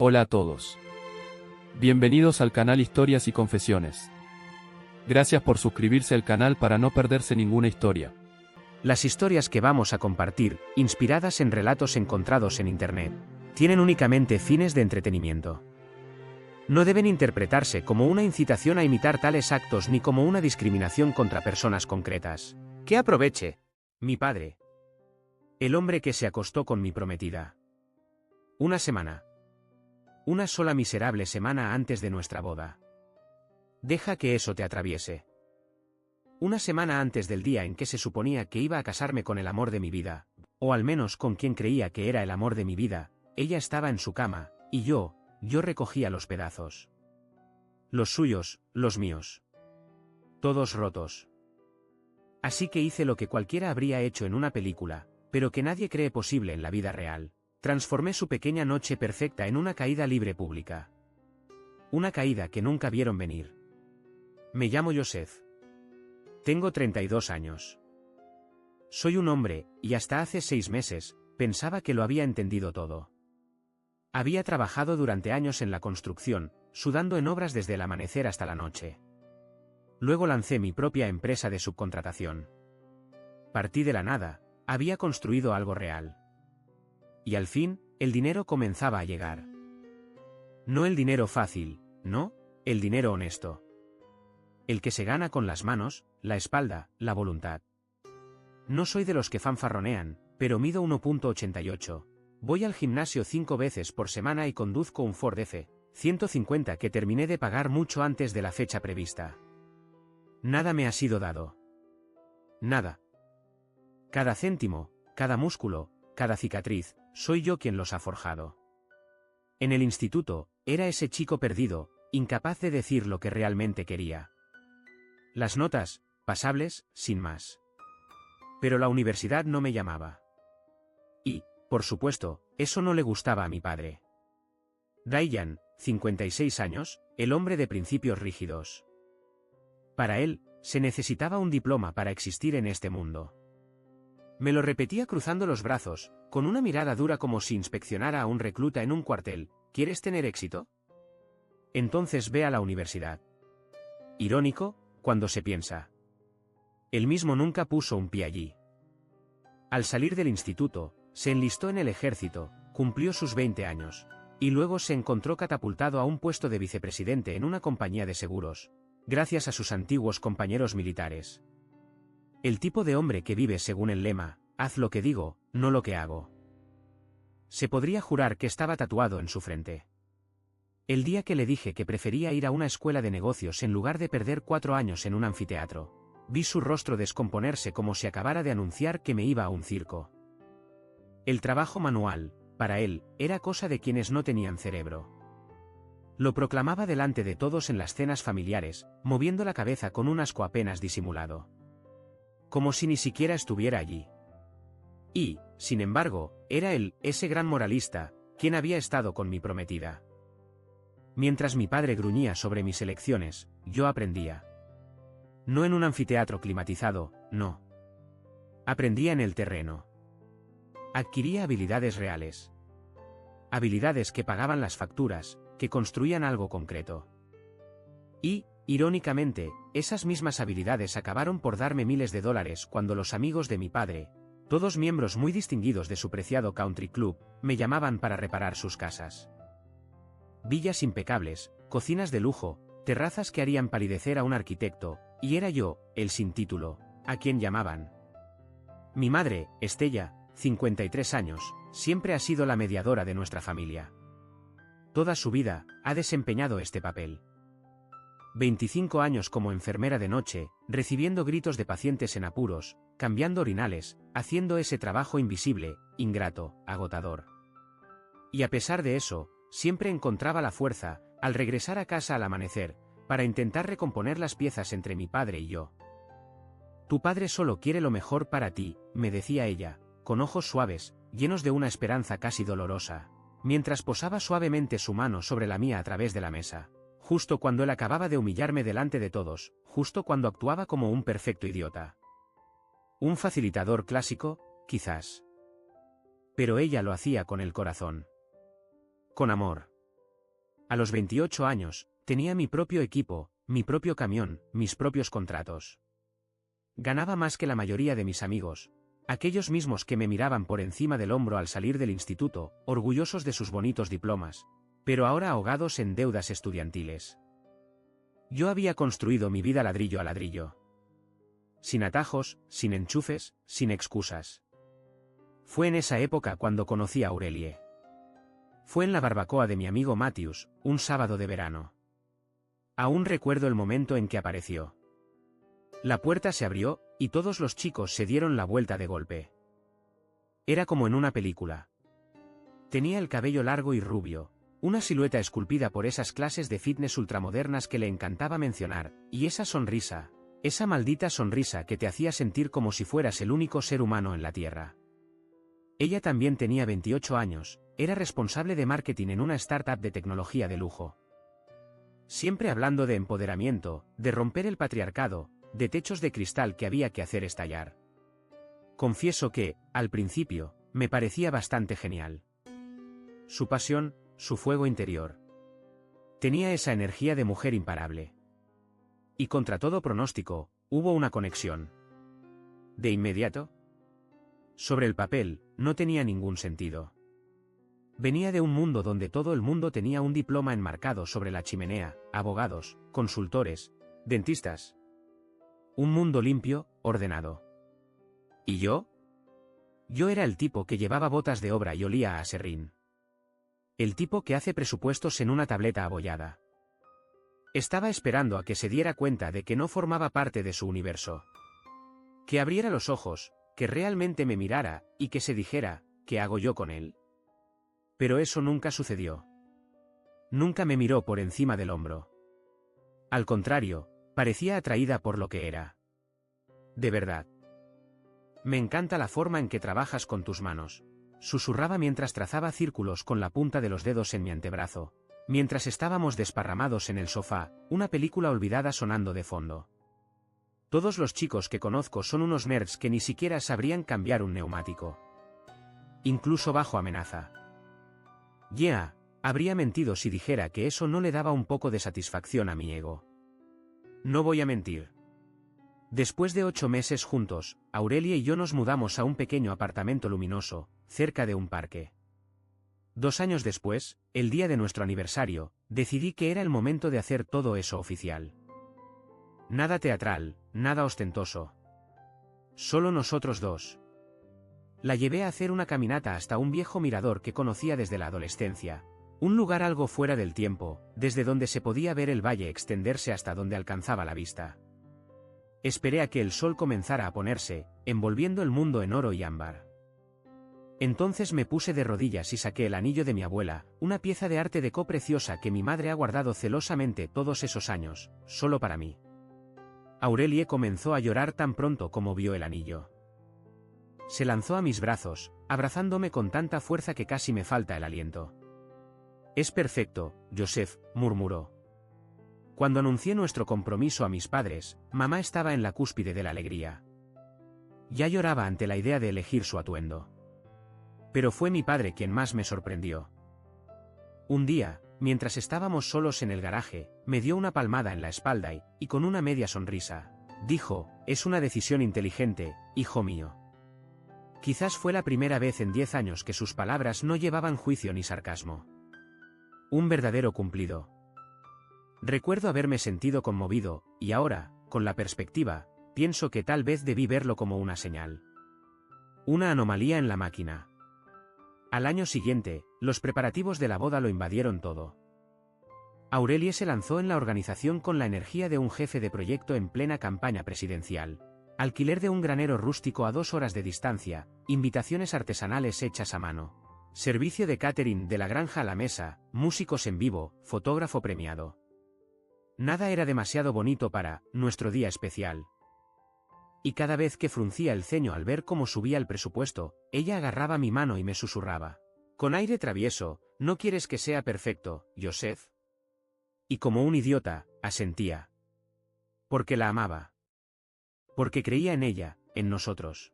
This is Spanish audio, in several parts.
Hola a todos. Bienvenidos al canal Historias y Confesiones. Gracias por suscribirse al canal para no perderse ninguna historia. Las historias que vamos a compartir, inspiradas en relatos encontrados en Internet, tienen únicamente fines de entretenimiento. No deben interpretarse como una incitación a imitar tales actos ni como una discriminación contra personas concretas. Que aproveche, mi padre. El hombre que se acostó con mi prometida. Una semana. Una sola miserable semana antes de nuestra boda. Deja que eso te atraviese. Una semana antes del día en que se suponía que iba a casarme con el amor de mi vida, o al menos con quien creía que era el amor de mi vida, ella estaba en su cama, y yo recogía los pedazos. Los suyos, los míos. Todos rotos. Así que hice lo que cualquiera habría hecho en una película, pero que nadie cree posible en la vida real. Transformé su pequeña noche perfecta en una caída libre pública. Una caída que nunca vieron venir. Me llamo Joseph. Tengo 32 años. Soy un hombre, y hasta hace 6 meses, pensaba que lo había entendido todo. Había trabajado durante años en la construcción, sudando en obras desde el amanecer hasta la noche. Luego lancé mi propia empresa de subcontratación. Partí de la nada, había construido algo real. Y al fin, el dinero comenzaba a llegar. No el dinero fácil, no, el dinero honesto. El que se gana con las manos, la espalda, la voluntad. No soy de los que fanfarronean, pero mido 1,88. Voy al gimnasio 5 veces por semana y conduzco un Ford F-150 que terminé de pagar mucho antes de la fecha prevista. Nada me ha sido dado. Nada. Cada céntimo, cada músculo, cada cicatriz, soy yo quien los ha forjado. En el instituto, era ese chico perdido, incapaz de decir lo que realmente quería. Las notas, pasables, sin más. Pero la universidad no me llamaba. Y, por supuesto, eso no le gustaba a mi padre. Dayan, 56 años, el hombre de principios rígidos. Para él, se necesitaba un diploma para existir en este mundo. Me lo repetía cruzando los brazos, con una mirada dura como si inspeccionara a un recluta en un cuartel. ¿Quieres tener éxito? Entonces ve a la universidad. Irónico, cuando se piensa. Él mismo nunca puso un pie allí. Al salir del instituto, se enlistó en el ejército, cumplió sus 20 años, y luego se encontró catapultado a un puesto de vicepresidente en una compañía de seguros, gracias a sus antiguos compañeros militares. El tipo de hombre que vive según el lema, haz lo que digo, no lo que hago. Se podría jurar que estaba tatuado en su frente. El día que le dije que prefería ir a una escuela de negocios en lugar de perder 4 años en un anfiteatro, vi su rostro descomponerse como si acabara de anunciar que me iba a un circo. El trabajo manual, para él, era cosa de quienes no tenían cerebro. Lo proclamaba delante de todos en las cenas familiares, moviendo la cabeza con un asco apenas disimulado. Como si ni siquiera estuviera allí. Y, sin embargo, era él, ese gran moralista, quien había estado con mi prometida. Mientras mi padre gruñía sobre mis elecciones, yo aprendía. No en un anfiteatro climatizado, no. Aprendía en el terreno. Adquiría habilidades reales. Habilidades que pagaban las facturas, que construían algo concreto. Y, irónicamente, esas mismas habilidades acabaron por darme miles de dólares cuando los amigos de mi padre, todos miembros muy distinguidos de su preciado country club, me llamaban para reparar sus casas. Villas impecables, cocinas de lujo, terrazas que harían palidecer a un arquitecto, y era yo, el sin título, a quien llamaban. Mi madre, Estella, 53 años, siempre ha sido la mediadora de nuestra familia. Toda su vida, ha desempeñado este papel. 25 años como enfermera de noche, recibiendo gritos de pacientes en apuros, cambiando orinales, haciendo ese trabajo invisible, ingrato, agotador. Y a pesar de eso, siempre encontraba la fuerza, al regresar a casa al amanecer, para intentar recomponer las piezas entre mi padre y yo. Tu padre solo quiere lo mejor para ti, me decía ella, con ojos suaves, llenos de una esperanza casi dolorosa, mientras posaba suavemente su mano sobre la mía a través de la mesa. Justo cuando él acababa de humillarme delante de todos, justo cuando actuaba como un perfecto idiota. Un facilitador clásico, quizás. Pero ella lo hacía con el corazón. Con amor. A los 28 años, tenía mi propio equipo, mi propio camión, mis propios contratos. Ganaba más que la mayoría de mis amigos, aquellos mismos que me miraban por encima del hombro al salir del instituto, orgullosos de sus bonitos diplomas, pero ahora ahogados en deudas estudiantiles. Yo había construido mi vida ladrillo a ladrillo. Sin atajos, sin enchufes, sin excusas. Fue en esa época cuando conocí a Aurelie. Fue en la barbacoa de mi amigo Matthews, un sábado de verano. Aún recuerdo el momento en que apareció. La puerta se abrió, y todos los chicos se dieron la vuelta de golpe. Era como en una película. Tenía el cabello largo y rubio, una silueta esculpida por esas clases de fitness ultramodernas que le encantaba mencionar, y esa sonrisa, esa maldita sonrisa que te hacía sentir como si fueras el único ser humano en la Tierra. Ella también tenía 28 años, era responsable de marketing en una startup de tecnología de lujo. Siempre hablando de empoderamiento, de romper el patriarcado, de techos de cristal que había que hacer estallar. Confieso que, al principio, me parecía bastante genial. Su pasión, su fuego interior. Tenía esa energía de mujer imparable. Y contra todo pronóstico, hubo una conexión. ¿De inmediato? Sobre el papel, no tenía ningún sentido. Venía de un mundo donde todo el mundo tenía un diploma enmarcado sobre la chimenea, abogados, consultores, dentistas. Un mundo limpio, ordenado. ¿Y yo? Yo era el tipo que llevaba botas de obra y olía a aserrín. El tipo que hace presupuestos en una tableta abollada. Estaba esperando a que se diera cuenta de que no formaba parte de su universo. Que abriera los ojos, que realmente me mirara, y que se dijera, ¿qué hago yo con él? Pero eso nunca sucedió. Nunca me miró por encima del hombro. Al contrario, parecía atraída por lo que era. De verdad. Me encanta la forma en que trabajas con tus manos, susurraba mientras trazaba círculos con la punta de los dedos en mi antebrazo, mientras estábamos desparramados en el sofá, una película olvidada sonando de fondo. Todos los chicos que conozco son unos nerds que ni siquiera sabrían cambiar un neumático. Incluso bajo amenaza. Habría mentido si dijera que eso no le daba un poco de satisfacción a mi ego. No voy a mentir. Después de 8 meses juntos, Aurelie y yo nos mudamos a un pequeño apartamento luminoso, cerca de un parque. 2 años después, el día de nuestro aniversario, decidí que era el momento de hacer todo eso oficial. Nada teatral, nada ostentoso. Solo nosotros dos. La llevé a hacer una caminata hasta un viejo mirador que conocía desde la adolescencia, un lugar algo fuera del tiempo, desde donde se podía ver el valle extenderse hasta donde alcanzaba la vista. Esperé a que el sol comenzara a ponerse, envolviendo el mundo en oro y ámbar. Entonces me puse de rodillas y saqué el anillo de mi abuela, una pieza de arte deco preciosa que mi madre ha guardado celosamente todos esos años, solo para mí. Aurelie comenzó a llorar tan pronto como vio el anillo. Se lanzó a mis brazos, abrazándome con tanta fuerza que casi me falta el aliento. «Es perfecto, Joseph», murmuró. Cuando anuncié nuestro compromiso a mis padres, mamá estaba en la cúspide de la alegría. Ya lloraba ante la idea de elegir su atuendo. Pero fue mi padre quien más me sorprendió. Un día, mientras estábamos solos en el garaje, me dio una palmada en la espalda y con una media sonrisa, dijo, «Es una decisión inteligente, hijo mío». Quizás fue la primera vez en 10 años que sus palabras no llevaban juicio ni sarcasmo. Un verdadero cumplido. Recuerdo haberme sentido conmovido, y ahora, con la perspectiva, pienso que tal vez debí verlo como una señal. Una anomalía en la máquina. Al año siguiente, los preparativos de la boda lo invadieron todo. Aurelie se lanzó en la organización con la energía de un jefe de proyecto en plena campaña presidencial. Alquiler de un granero rústico a 2 horas de distancia, invitaciones artesanales hechas a mano. Servicio de catering de la granja a la mesa, músicos en vivo, fotógrafo premiado. Nada era demasiado bonito para nuestro día especial. Y cada vez que fruncía el ceño al ver cómo subía el presupuesto, ella agarraba mi mano y me susurraba. Con aire travieso, ¿no quieres que sea perfecto, Joseph? Y como un idiota, asentía. Porque la amaba. Porque creía en ella, en nosotros.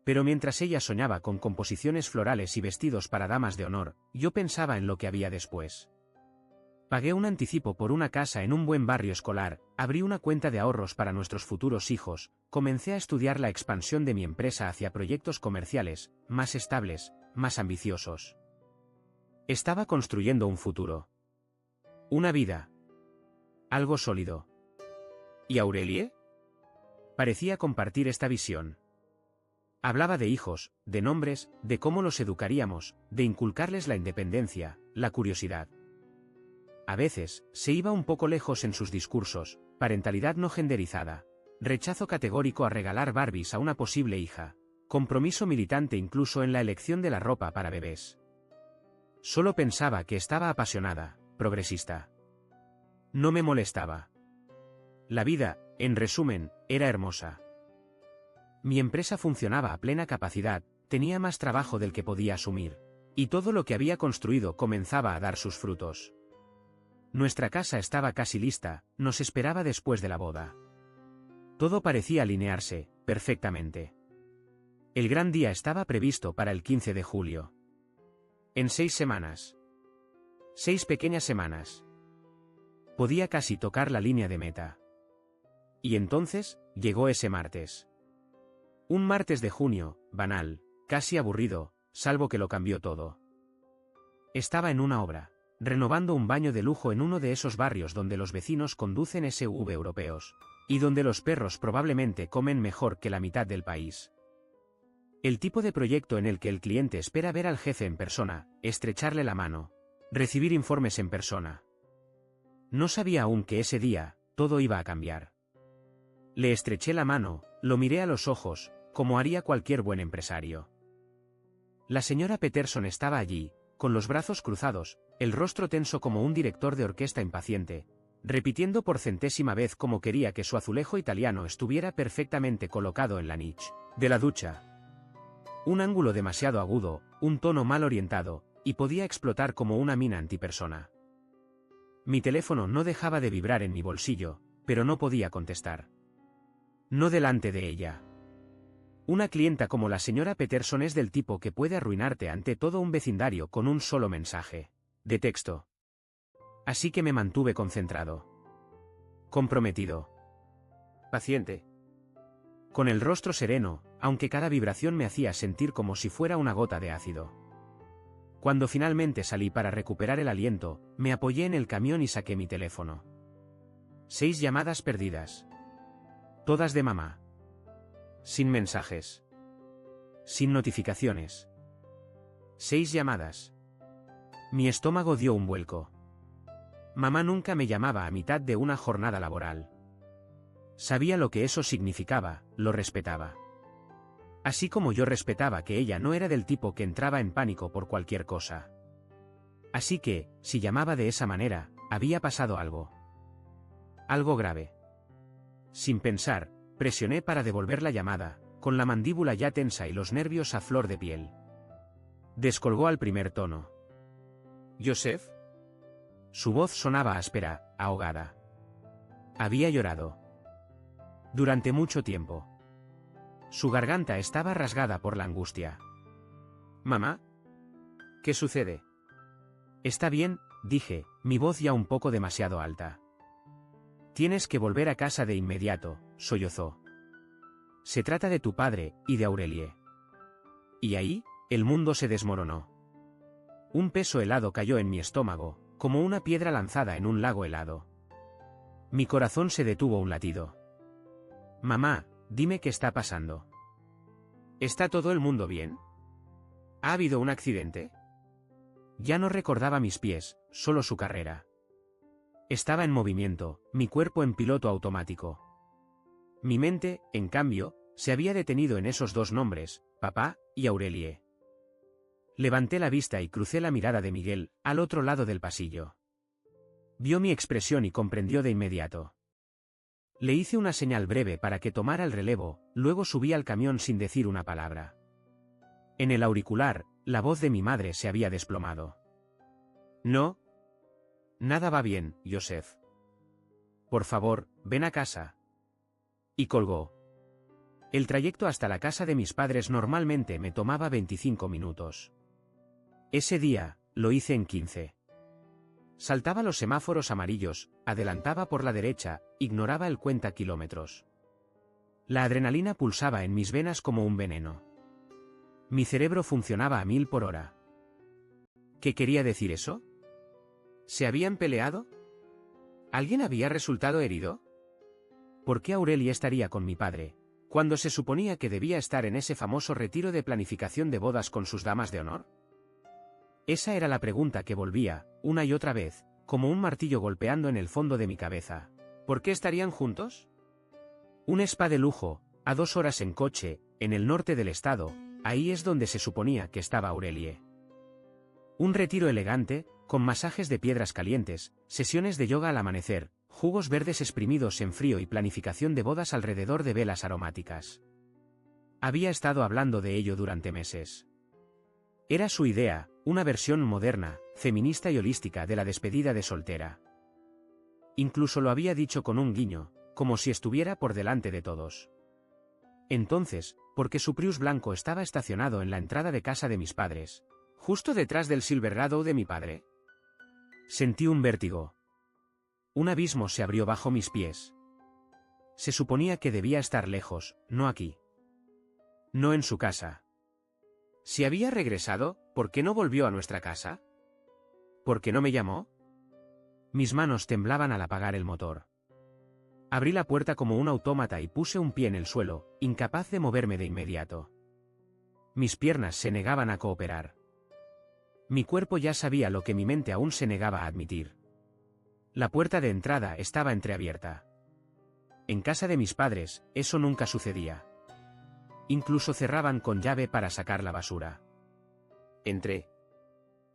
Pero mientras ella soñaba con composiciones florales y vestidos para damas de honor, yo pensaba en lo que había después. Pagué un anticipo por una casa en un buen barrio escolar, abrí una cuenta de ahorros para nuestros futuros hijos, comencé a estudiar la expansión de mi empresa hacia proyectos comerciales, más estables, más ambiciosos. Estaba construyendo un futuro. Una vida. Algo sólido. ¿Y Aurelie? Parecía compartir esta visión. Hablaba de hijos, de nombres, de cómo los educaríamos, de inculcarles la independencia, la curiosidad. A veces, se iba un poco lejos en sus discursos, parentalidad no genderizada, rechazo categórico a regalar Barbies a una posible hija, compromiso militante incluso en la elección de la ropa para bebés. Solo pensaba que estaba apasionada, progresista. No me molestaba. La vida, en resumen, era hermosa. Mi empresa funcionaba a plena capacidad, tenía más trabajo del que podía asumir, y todo lo que había construido comenzaba a dar sus frutos. Nuestra casa estaba casi lista, nos esperaba después de la boda. Todo parecía alinearse, perfectamente. El gran día estaba previsto para el 15 de julio. En 6 semanas. 6 pequeñas semanas. Podía casi tocar la línea de meta. Y entonces, llegó ese martes. Un martes de junio, banal, casi aburrido, salvo que lo cambió todo. Estaba en una obra, renovando un baño de lujo en uno de esos barrios donde los vecinos conducen SUV europeos, y donde los perros probablemente comen mejor que la mitad del país. El tipo de proyecto en el que el cliente espera ver al jefe en persona, estrecharle la mano, recibir informes en persona. No sabía aún que ese día, todo iba a cambiar. Le estreché la mano, lo miré a los ojos, como haría cualquier buen empresario. La señora Peterson estaba allí, con los brazos cruzados, el rostro tenso como un director de orquesta impaciente, repitiendo por centésima vez cómo quería que su azulejo italiano estuviera perfectamente colocado en la niche de la ducha. Un ángulo demasiado agudo, un tono mal orientado, y podía explotar como una mina antipersona. Mi teléfono no dejaba de vibrar en mi bolsillo, pero no podía contestar. No delante de ella. Una clienta como la señora Peterson es del tipo que puede arruinarte ante todo un vecindario con un solo mensaje de texto. Así que me mantuve concentrado. Comprometido. Paciente. Con el rostro sereno, aunque cada vibración me hacía sentir como si fuera una gota de ácido. Cuando finalmente salí para recuperar el aliento, me apoyé en el camión y saqué mi teléfono. 6 llamadas perdidas. Todas de mamá. Sin mensajes. Sin notificaciones. 6 llamadas. Mi estómago dio un vuelco. Mamá nunca me llamaba a mitad de una jornada laboral. Sabía lo que eso significaba, lo respetaba. Así como yo respetaba que ella no era del tipo que entraba en pánico por cualquier cosa. Así que, si llamaba de esa manera, había pasado algo. Algo grave. Sin pensar, presioné para devolver la llamada, con la mandíbula ya tensa y los nervios a flor de piel. Descolgó al primer tono. ¿Joseph? Su voz sonaba áspera, ahogada. Había llorado. Durante mucho tiempo. Su garganta estaba rasgada por la angustia. ¿Mamá? ¿Qué sucede? Está bien, dije, mi voz ya un poco demasiado alta. Tienes que volver a casa de inmediato, sollozó. Se trata de tu padre, y de Aurelie. Y ahí, el mundo se desmoronó. Un peso helado cayó en mi estómago, como una piedra lanzada en un lago helado. Mi corazón se detuvo un latido. Mamá, dime qué está pasando. ¿Está todo el mundo bien? ¿Ha habido un accidente? Ya no recordaba mis pies, solo su carrera. Estaba en movimiento, mi cuerpo en piloto automático. Mi mente, en cambio, se había detenido en esos 2 nombres, papá y Aurelie. Levanté la vista y crucé la mirada de Miguel, al otro lado del pasillo. Vio mi expresión y comprendió de inmediato. Le hice una señal breve para que tomara el relevo, luego subí al camión sin decir una palabra. En el auricular, la voz de mi madre se había desplomado. No. Nada va bien, Joseph. Por favor, ven a casa. Y colgó. El trayecto hasta la casa de mis padres normalmente me tomaba 25 minutos. Ese día, lo hice en 15. Saltaba los semáforos amarillos, adelantaba por la derecha, ignoraba el cuenta kilómetros. La adrenalina pulsaba en mis venas como un veneno. Mi cerebro funcionaba a 1000 por hora. ¿Qué quería decir eso? ¿Se habían peleado? ¿Alguien había resultado herido? ¿Por qué Aurelie estaría con mi padre, cuando se suponía que debía estar en ese famoso retiro de planificación de bodas con sus damas de honor? Esa era la pregunta que volvía, una y otra vez, como un martillo golpeando en el fondo de mi cabeza. ¿Por qué estarían juntos? Un spa de lujo, a 2 horas en coche, en el norte del estado, ahí es donde se suponía que estaba Aurelie. Un retiro elegante, con masajes de piedras calientes, sesiones de yoga al amanecer, jugos verdes exprimidos en frío y planificación de bodas alrededor de velas aromáticas. Había estado hablando de ello durante meses. Era su idea, una versión moderna, feminista y holística de la despedida de soltera. Incluso lo había dicho con un guiño, como si estuviera por delante de todos. Entonces, ¿por qué su Prius blanco estaba estacionado en la entrada de casa de mis padres, justo detrás del Silverado de mi padre? Sentí un vértigo. Un abismo se abrió bajo mis pies. Se suponía que debía estar lejos, no aquí. No en su casa. Si había regresado, ¿por qué no volvió a nuestra casa? ¿Por qué no me llamó? Mis manos temblaban al apagar el motor. Abrí la puerta como un autómata y puse un pie en el suelo, incapaz de moverme de inmediato. Mis piernas se negaban a cooperar. Mi cuerpo ya sabía lo que mi mente aún se negaba a admitir. La puerta de entrada estaba entreabierta. En casa de mis padres, eso nunca sucedía. Incluso cerraban con llave para sacar la basura. Entré.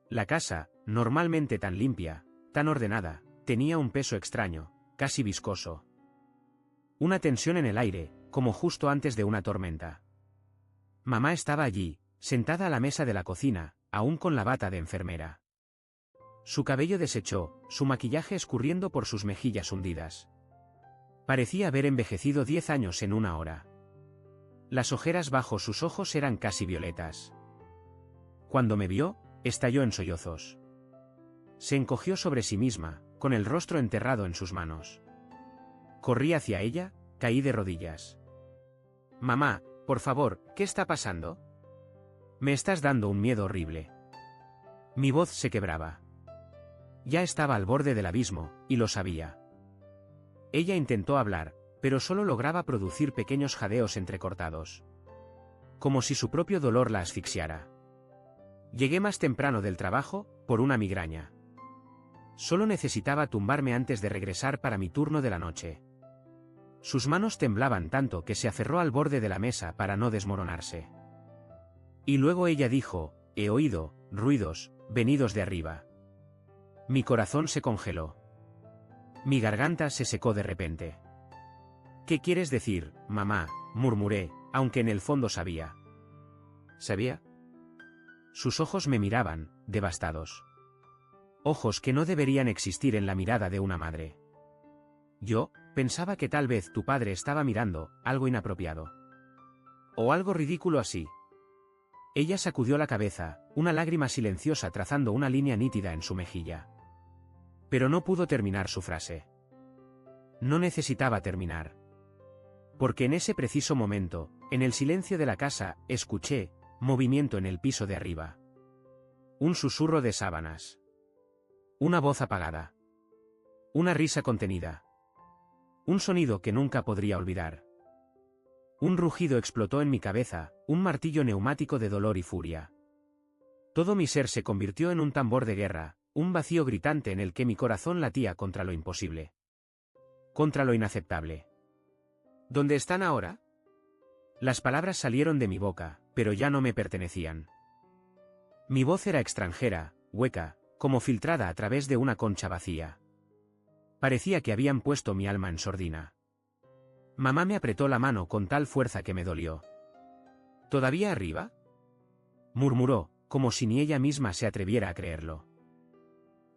La casa, normalmente tan limpia, tan ordenada, tenía un peso extraño, casi viscoso. Una tensión en el aire, como justo antes de una tormenta. Mamá estaba allí, sentada a la mesa de la cocina, aún con la bata de enfermera. Su cabello deshecho, su maquillaje escurriendo por sus mejillas hundidas. Parecía haber envejecido 10 años en una hora. Las ojeras bajo sus ojos eran casi violetas. Cuando me vio, estalló en sollozos. Se encogió sobre sí misma, con el rostro enterrado en sus manos. Corrí hacia ella, caí de rodillas. Mamá, por favor, ¿qué está pasando? Me estás dando un miedo horrible. Mi voz se quebraba. Ya estaba al borde del abismo, y lo sabía. Ella intentó hablar, pero solo lograba producir pequeños jadeos entrecortados. Como si su propio dolor la asfixiara. Llegué más temprano del trabajo, por una migraña. Solo necesitaba tumbarme antes de regresar para mi turno de la noche. Sus manos temblaban tanto que se aferró al borde de la mesa para no desmoronarse. Y luego ella dijo, he oído ruidos, venidos de arriba. Mi corazón se congeló. Mi garganta se secó de repente. ¿Qué quieres decir, mamá?, murmuré, aunque en el fondo sabía. ¿Sabía? Sus ojos me miraban, devastados. Ojos que no deberían existir en la mirada de una madre. Yo pensaba que tal vez tu padre estaba mirando algo inapropiado. O algo ridículo así. Ella sacudió la cabeza, una lágrima silenciosa trazando una línea nítida en su mejilla. Pero no pudo terminar su frase. No necesitaba terminar. Porque en ese preciso momento, en el silencio de la casa, escuché movimiento en el piso de arriba. Un susurro de sábanas. Una voz apagada. Una risa contenida. Un sonido que nunca podría olvidar. Un rugido explotó en mi cabeza, un martillo neumático de dolor y furia. Todo mi ser se convirtió en un tambor de guerra, un vacío gritante en el que mi corazón latía contra lo imposible. Contra lo inaceptable. ¿Dónde están ahora? Las palabras salieron de mi boca, pero ya no me pertenecían. Mi voz era extranjera, hueca, como filtrada a través de una concha vacía. Parecía que habían puesto mi alma en sordina. Mamá me apretó la mano con tal fuerza que me dolió. ¿Todavía arriba?, murmuró, como si ni ella misma se atreviera a creerlo.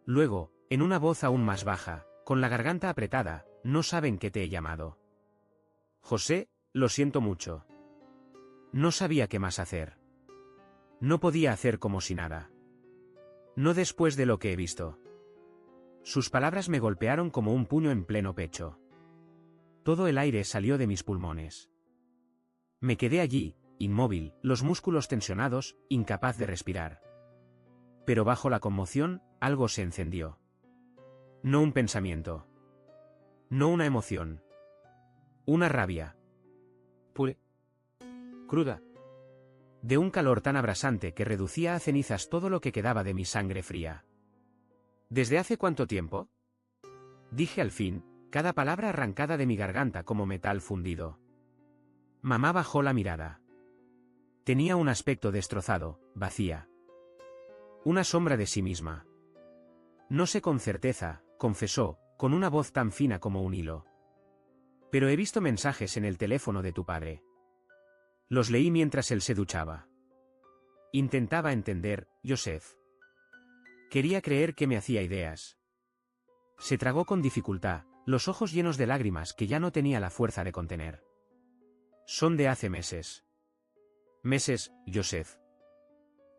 Luego, en una voz aún más baja, con la garganta apretada, no saben que te he llamado. José, lo siento mucho. No sabía qué más hacer. No podía hacer como si nada. No después de lo que he visto. Sus palabras me golpearon como un puño en pleno pecho. Todo el aire salió de mis pulmones. Me quedé allí, inmóvil, los músculos tensionados, incapaz de respirar. Pero bajo la conmoción, algo se encendió. No un pensamiento. No una emoción. Una rabia. Pure. Cruda. De un calor tan abrasante que reducía a cenizas todo lo que quedaba de mi sangre fría. ¿Desde hace cuánto tiempo? Dije al fin, cada palabra arrancada de mi garganta como metal fundido. Mamá bajó la mirada. Tenía un aspecto destrozado, vacía. Una sombra de sí misma. No sé con certeza, confesó, con una voz tan fina como un hilo. Pero he visto mensajes en el teléfono de tu padre. Los leí mientras él se duchaba. Intentaba entender, Joseph. Quería creer que me hacía ideas. Se tragó con dificultad, los ojos llenos de lágrimas que ya no tenía la fuerza de contener. Son de hace meses. Meses, Joseph.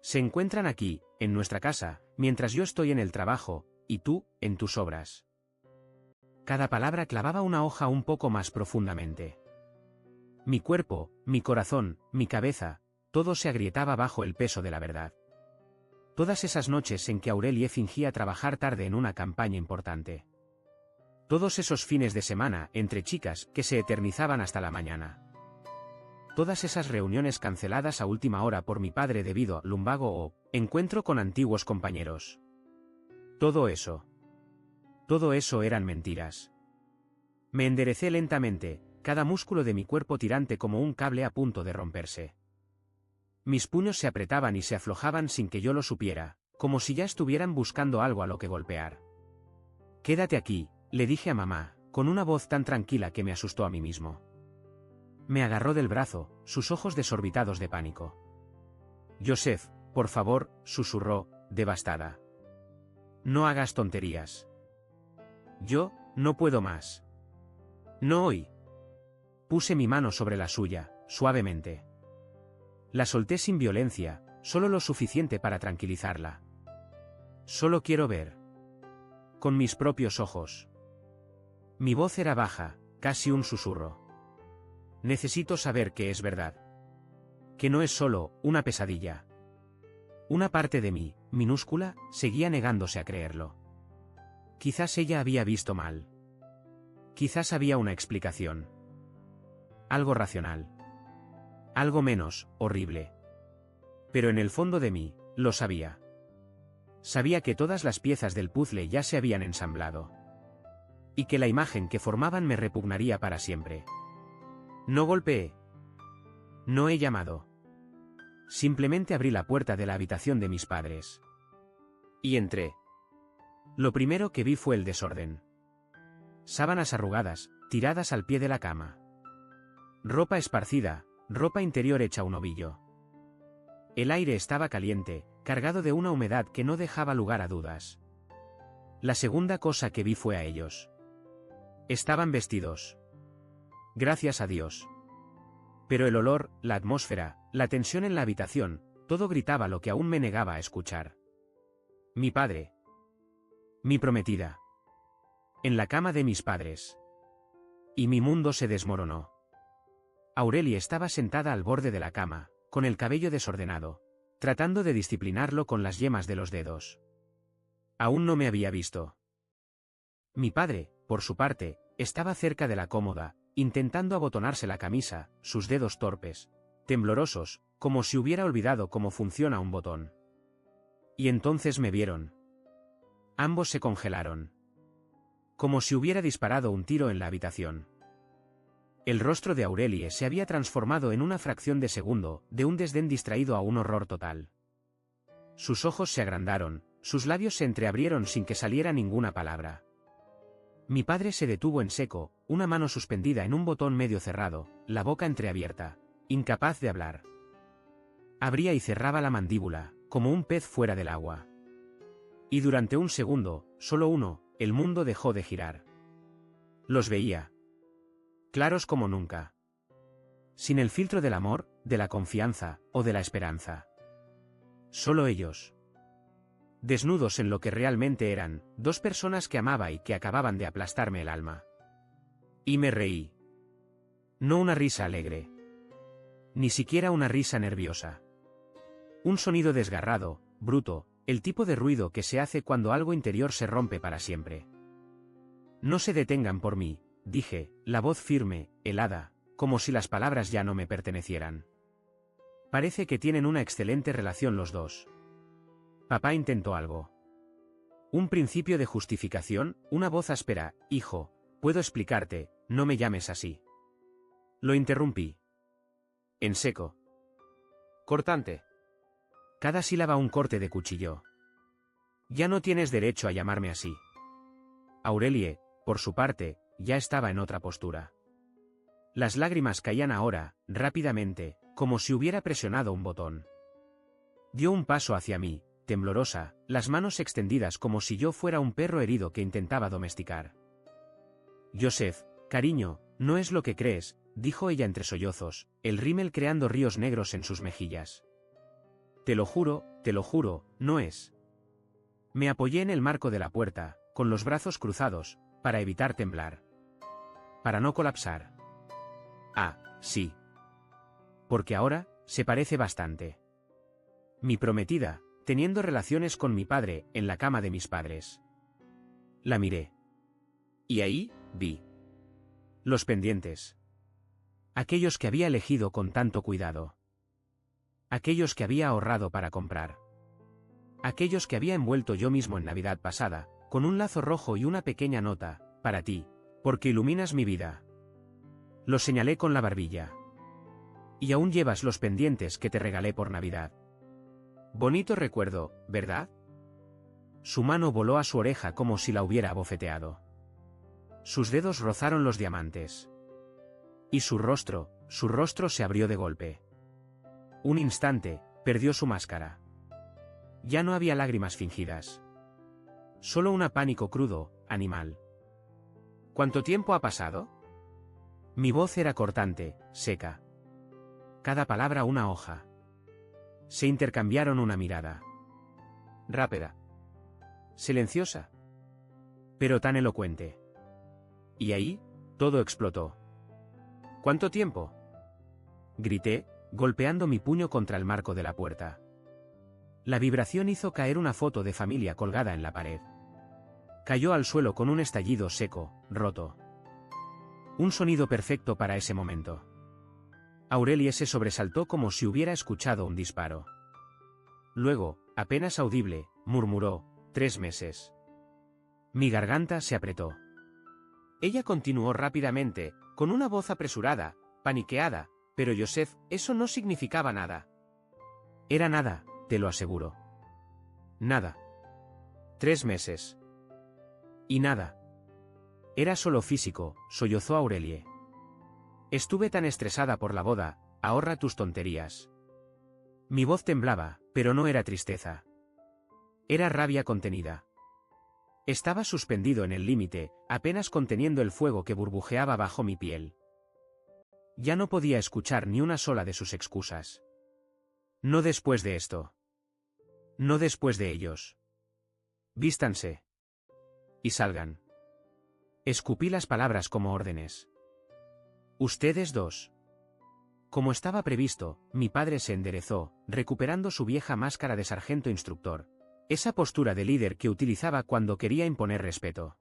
Se encuentran aquí, en nuestra casa, mientras yo estoy en el trabajo, y tú, en tus obras. Cada palabra clavaba una hoja un poco más profundamente. Mi cuerpo, mi corazón, mi cabeza, todo se agrietaba bajo el peso de la verdad. Todas esas noches en que Aurelie fingía trabajar tarde en una campaña importante. Todos esos fines de semana, entre chicas, que se eternizaban hasta la mañana. Todas esas reuniones canceladas a última hora por mi padre debido a lumbago o encuentro con antiguos compañeros. Todo eso eran mentiras. Me enderecé lentamente, cada músculo de mi cuerpo tirante como un cable a punto de romperse. Mis puños se apretaban y se aflojaban sin que yo lo supiera, como si ya estuvieran buscando algo a lo que golpear. Quédate aquí, le dije a mamá, con una voz tan tranquila que me asustó a mí mismo. Me agarró del brazo, sus ojos desorbitados de pánico. Joseph, por favor, susurró, devastada. No hagas tonterías. Yo, no puedo más. No hoy. Puse mi mano sobre la suya, suavemente. La solté sin violencia, solo lo suficiente para tranquilizarla. Solo quiero ver. Con mis propios ojos. Mi voz era baja, casi un susurro. Necesito saber que es verdad. Que no es solo una pesadilla. Una parte de mí, minúscula, seguía negándose a creerlo. Quizás ella había visto mal. Quizás había una explicación. Algo racional. Algo menos horrible. Pero en el fondo de mí, lo sabía. Sabía que todas las piezas del puzzle ya se habían ensamblado. Y que la imagen que formaban me repugnaría para siempre. No golpeé. No he llamado. Simplemente abrí la puerta de la habitación de mis padres. Y entré. Lo primero que vi fue el desorden. Sábanas arrugadas, tiradas al pie de la cama. Ropa esparcida, ropa interior hecha un ovillo. El aire estaba caliente, cargado de una humedad que no dejaba lugar a dudas. La segunda cosa que vi fue a ellos. Estaban vestidos. Gracias a Dios. Pero el olor, la atmósfera, la tensión en la habitación, todo gritaba lo que aún me negaba a escuchar. Mi padre. Mi prometida. En la cama de mis padres. Y mi mundo se desmoronó. Aurelie estaba sentada al borde de la cama, con el cabello desordenado, tratando de disciplinarlo con las yemas de los dedos. Aún no me había visto. Mi padre, por su parte, estaba cerca de la cómoda, intentando abotonarse la camisa, sus dedos torpes, temblorosos, como si hubiera olvidado cómo funciona un botón. Y entonces me vieron. Ambos se congelaron. Como si hubiera disparado un tiro en la habitación. El rostro de Aurelie se había transformado en una fracción de segundo, de un desdén distraído a un horror total. Sus ojos se agrandaron, sus labios se entreabrieron sin que saliera ninguna palabra. Mi padre se detuvo en seco, una mano suspendida en un botón medio cerrado, la boca entreabierta, incapaz de hablar. Abría y cerraba la mandíbula, como un pez fuera del agua. Y durante un segundo, solo uno, el mundo dejó de girar. Los veía. Claros como nunca. Sin el filtro del amor, de la confianza, o de la esperanza. Solo ellos. desnudos en lo que realmente eran, dos personas que amaba y que acababan de aplastarme el alma. Y me reí. No una risa alegre. Ni siquiera una risa nerviosa. Un sonido desgarrado, bruto, el tipo de ruido que se hace cuando algo interior se rompe para siempre. No se detengan por mí, dije, la voz firme, helada, como si las palabras ya no me pertenecieran. Parece que tienen una excelente relación los dos. Papá intentó algo. Un principio de justificación, una voz áspera, hijo, puedo explicarte, no me llames así. Lo interrumpí. En seco. Cortante. Cada sílaba un corte de cuchillo. Ya no tienes derecho a llamarme así. Aurelie, por su parte, ya estaba en otra postura. Las lágrimas caían ahora, rápidamente, como si hubiera presionado un botón. Dio un paso hacia mí, temblorosa, las manos extendidas como si yo fuera un perro herido que intentaba domesticar. Joseph, cariño, no es lo que crees, dijo ella entre sollozos, el rímel creando ríos negros en sus mejillas. Te lo juro, no es. Me apoyé en el marco de la puerta, con los brazos cruzados, para evitar temblar. Para no colapsar. Ah, sí. Porque ahora, se parece bastante. Mi prometida, teniendo relaciones con mi padre, en la cama de mis padres. La miré. Y ahí, vi. Los pendientes. Aquellos que había elegido con tanto cuidado. Aquellos que había ahorrado para comprar. Aquellos que había envuelto yo mismo en Navidad pasada, con un lazo rojo y una pequeña nota, para ti, porque iluminas mi vida. Lo señalé con la barbilla. Y aún llevas los pendientes que te regalé por Navidad. Bonito recuerdo, ¿verdad? Su mano voló a su oreja como si la hubiera abofeteado. Sus dedos rozaron los diamantes. Y su rostro se abrió de golpe. Un instante, perdió su máscara. Ya no había lágrimas fingidas. Solo un pánico crudo, animal. ¿Cuánto tiempo ha pasado? Mi voz era cortante, seca. Cada palabra una hoja. Se intercambiaron una mirada. Rápida. Silenciosa. Pero tan elocuente. Y ahí, todo explotó. ¿Cuánto tiempo? Grité, golpeando mi puño contra el marco de la puerta. La vibración hizo caer una foto de familia colgada en la pared. Cayó al suelo con un estallido seco, roto. Un sonido perfecto para ese momento. Aurelie se sobresaltó como si hubiera escuchado un disparo. Luego, apenas audible, murmuró, 3 meses. Mi garganta se apretó. Ella continuó rápidamente, con una voz apresurada, paniqueada, pero Joseph, eso no significaba nada. Era nada, te lo aseguro. Nada. 3 meses. Y nada. Era solo físico, sollozó Aurelie. Estuve tan estresada por la boda, ahorra tus tonterías. Mi voz temblaba, pero no era tristeza. Era rabia contenida. Estaba suspendido en el límite, apenas conteniendo el fuego que burbujeaba bajo mi piel. Ya no podía escuchar ni una sola de sus excusas. No después de esto. No después de ellos. Vístanse. Y salgan. Escupí las palabras como órdenes. Ustedes dos. Como estaba previsto, mi padre se enderezó, recuperando su vieja máscara de sargento instructor. Esa postura de líder que utilizaba cuando quería imponer respeto.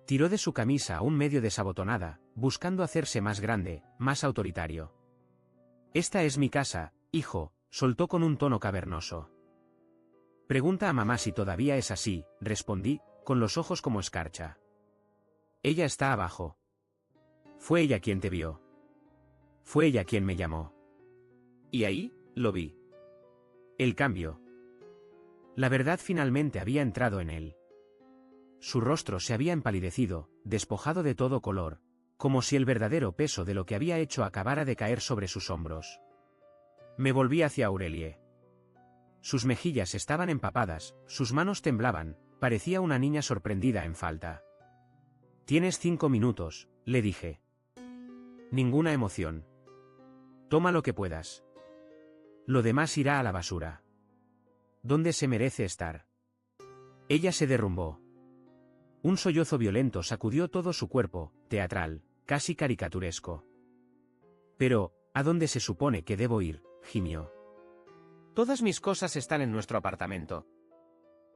Tiró de su camisa aún medio desabotonada, buscando hacerse más grande, más autoritario. Esta es mi casa, hijo, soltó con un tono cavernoso. Pregunta a mamá si todavía es así, respondí, con los ojos como escarcha. Ella está abajo. Fue ella quien te vio. Fue ella quien me llamó. Y ahí, lo vi. El cambio. La verdad finalmente había entrado en él. Su rostro se había empalidecido, despojado de todo color, como si el verdadero peso de lo que había hecho acabara de caer sobre sus hombros. Me volví hacia Aurelie. Sus mejillas estaban empapadas, sus manos temblaban, parecía una niña sorprendida en falta. Tienes 5 minutos, le dije. Ninguna emoción. Toma lo que puedas. Lo demás irá a la basura. ¿Dónde se merece estar? Ella se derrumbó. Un sollozo violento sacudió todo su cuerpo, teatral, casi caricaturesco. Pero, ¿a dónde se supone que debo ir?, gimió. Todas mis cosas están en nuestro apartamento.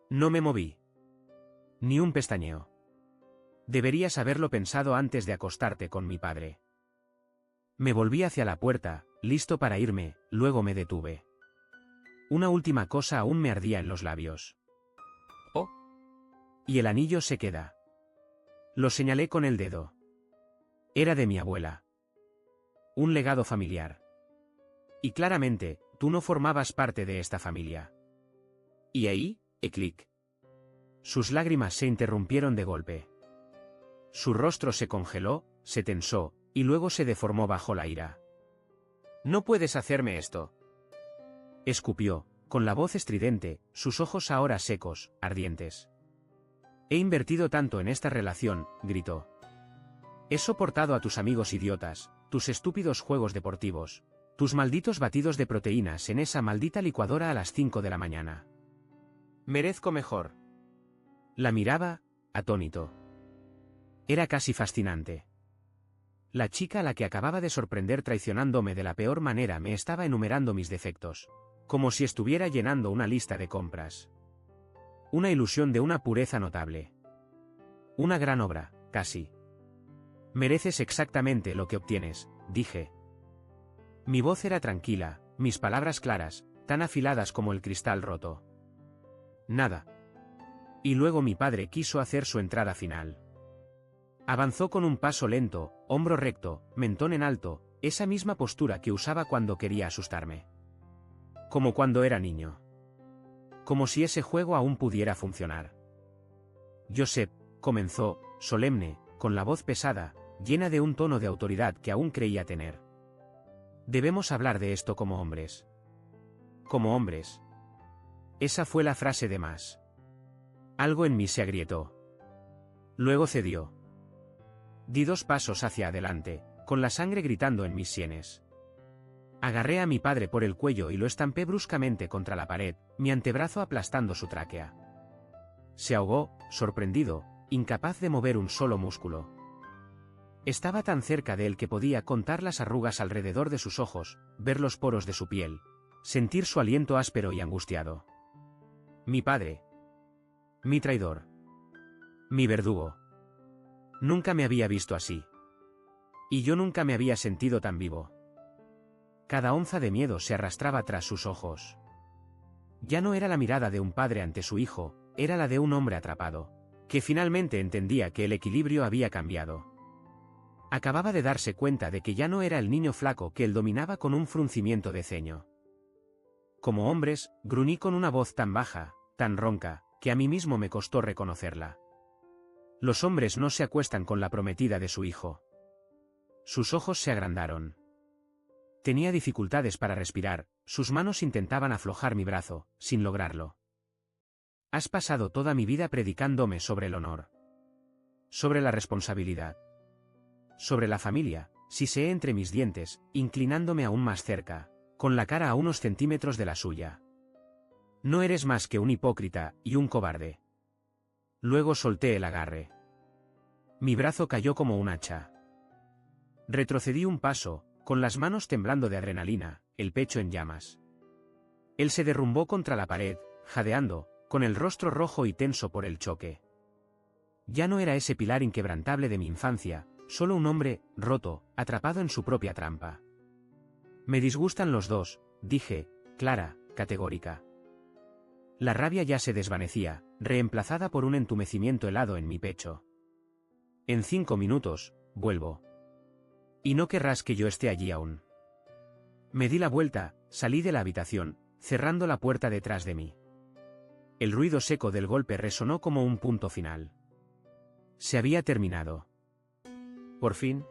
No me moví. Ni un pestañeo. Deberías haberlo pensado antes de acostarte con mi padre. Me volví hacia la puerta, listo para irme, luego me detuve. Una última cosa aún me ardía en los labios. Oh. Y el anillo se queda. Lo señalé con el dedo. Era de mi abuela. Un legado familiar. Y claramente, tú no formabas parte de esta familia. ¿Y ahí? Clic. Sus lágrimas se interrumpieron de golpe. Su rostro se congeló, se tensó, y luego se deformó bajo la ira. No puedes hacerme esto. Escupió, con la voz estridente, sus ojos ahora secos, ardientes. He invertido tanto en esta relación, gritó. He soportado a tus amigos idiotas, tus estúpidos juegos deportivos, tus malditos batidos de proteínas en esa maldita licuadora a las 5 de la mañana. Merezco mejor. La miraba, atónito. Era casi fascinante. La chica a la que acababa de sorprender traicionándome de la peor manera me estaba enumerando mis defectos, como si estuviera llenando una lista de compras. Una ilusión de una pureza notable. Una gran obra, casi. Mereces exactamente lo que obtienes, dije. Mi voz era tranquila, mis palabras claras, tan afiladas como el cristal roto. Nada. Y luego mi padre quiso hacer su entrada final. Avanzó con un paso lento, hombro recto, mentón en alto, esa misma postura que usaba cuando quería asustarme. Como cuando era niño. Como si ese juego aún pudiera funcionar. Josep, comenzó, solemne, con la voz pesada, llena de un tono de autoridad que aún creía tener. Debemos hablar de esto como hombres. Como hombres. Esa fue la frase de más. Algo en mí se agrietó. Luego cedió. Di 2 pasos hacia adelante, con la sangre gritando en mis sienes. Agarré a mi padre por el cuello y lo estampé bruscamente contra la pared, mi antebrazo aplastando su tráquea. Se ahogó, sorprendido, incapaz de mover un solo músculo. Estaba tan cerca de él que podía contar las arrugas alrededor de sus ojos, ver los poros de su piel, sentir su aliento áspero y angustiado. Mi padre. Mi traidor. Mi verdugo. Nunca me había visto así. Y yo nunca me había sentido tan vivo. Cada onza de miedo se arrastraba tras sus ojos. Ya no era la mirada de un padre ante su hijo, era la de un hombre atrapado, que finalmente entendía que el equilibrio había cambiado. Acababa de darse cuenta de que ya no era el niño flaco que él dominaba con un fruncimiento de ceño. Como hombres, gruñí con una voz tan baja, tan ronca, que a mí mismo me costó reconocerla. Los hombres no se acuestan con la prometida de su hijo. Sus ojos se agrandaron. Tenía dificultades para respirar, sus manos intentaban aflojar mi brazo, sin lograrlo. Has pasado toda mi vida predicándome sobre el honor. Sobre la responsabilidad. Sobre la familia, siseé entre mis dientes, inclinándome aún más cerca, con la cara a unos centímetros de la suya. No eres más que un hipócrita y un cobarde. Luego solté el agarre. Mi brazo cayó como un hacha. Retrocedí un paso, con las manos temblando de adrenalina, el pecho en llamas. Él se derrumbó contra la pared, jadeando, con el rostro rojo y tenso por el choque. Ya no era ese pilar inquebrantable de mi infancia, solo un hombre, roto, atrapado en su propia trampa. Me disgustan los dos, dije, clara, categórica. La rabia ya se desvanecía, reemplazada por un entumecimiento helado en mi pecho. En 5 minutos, vuelvo. Y no querrás que yo esté allí aún. Me di la vuelta, salí de la habitación, cerrando la puerta detrás de mí. El ruido seco del golpe resonó como un punto final. Se había terminado. Por fin.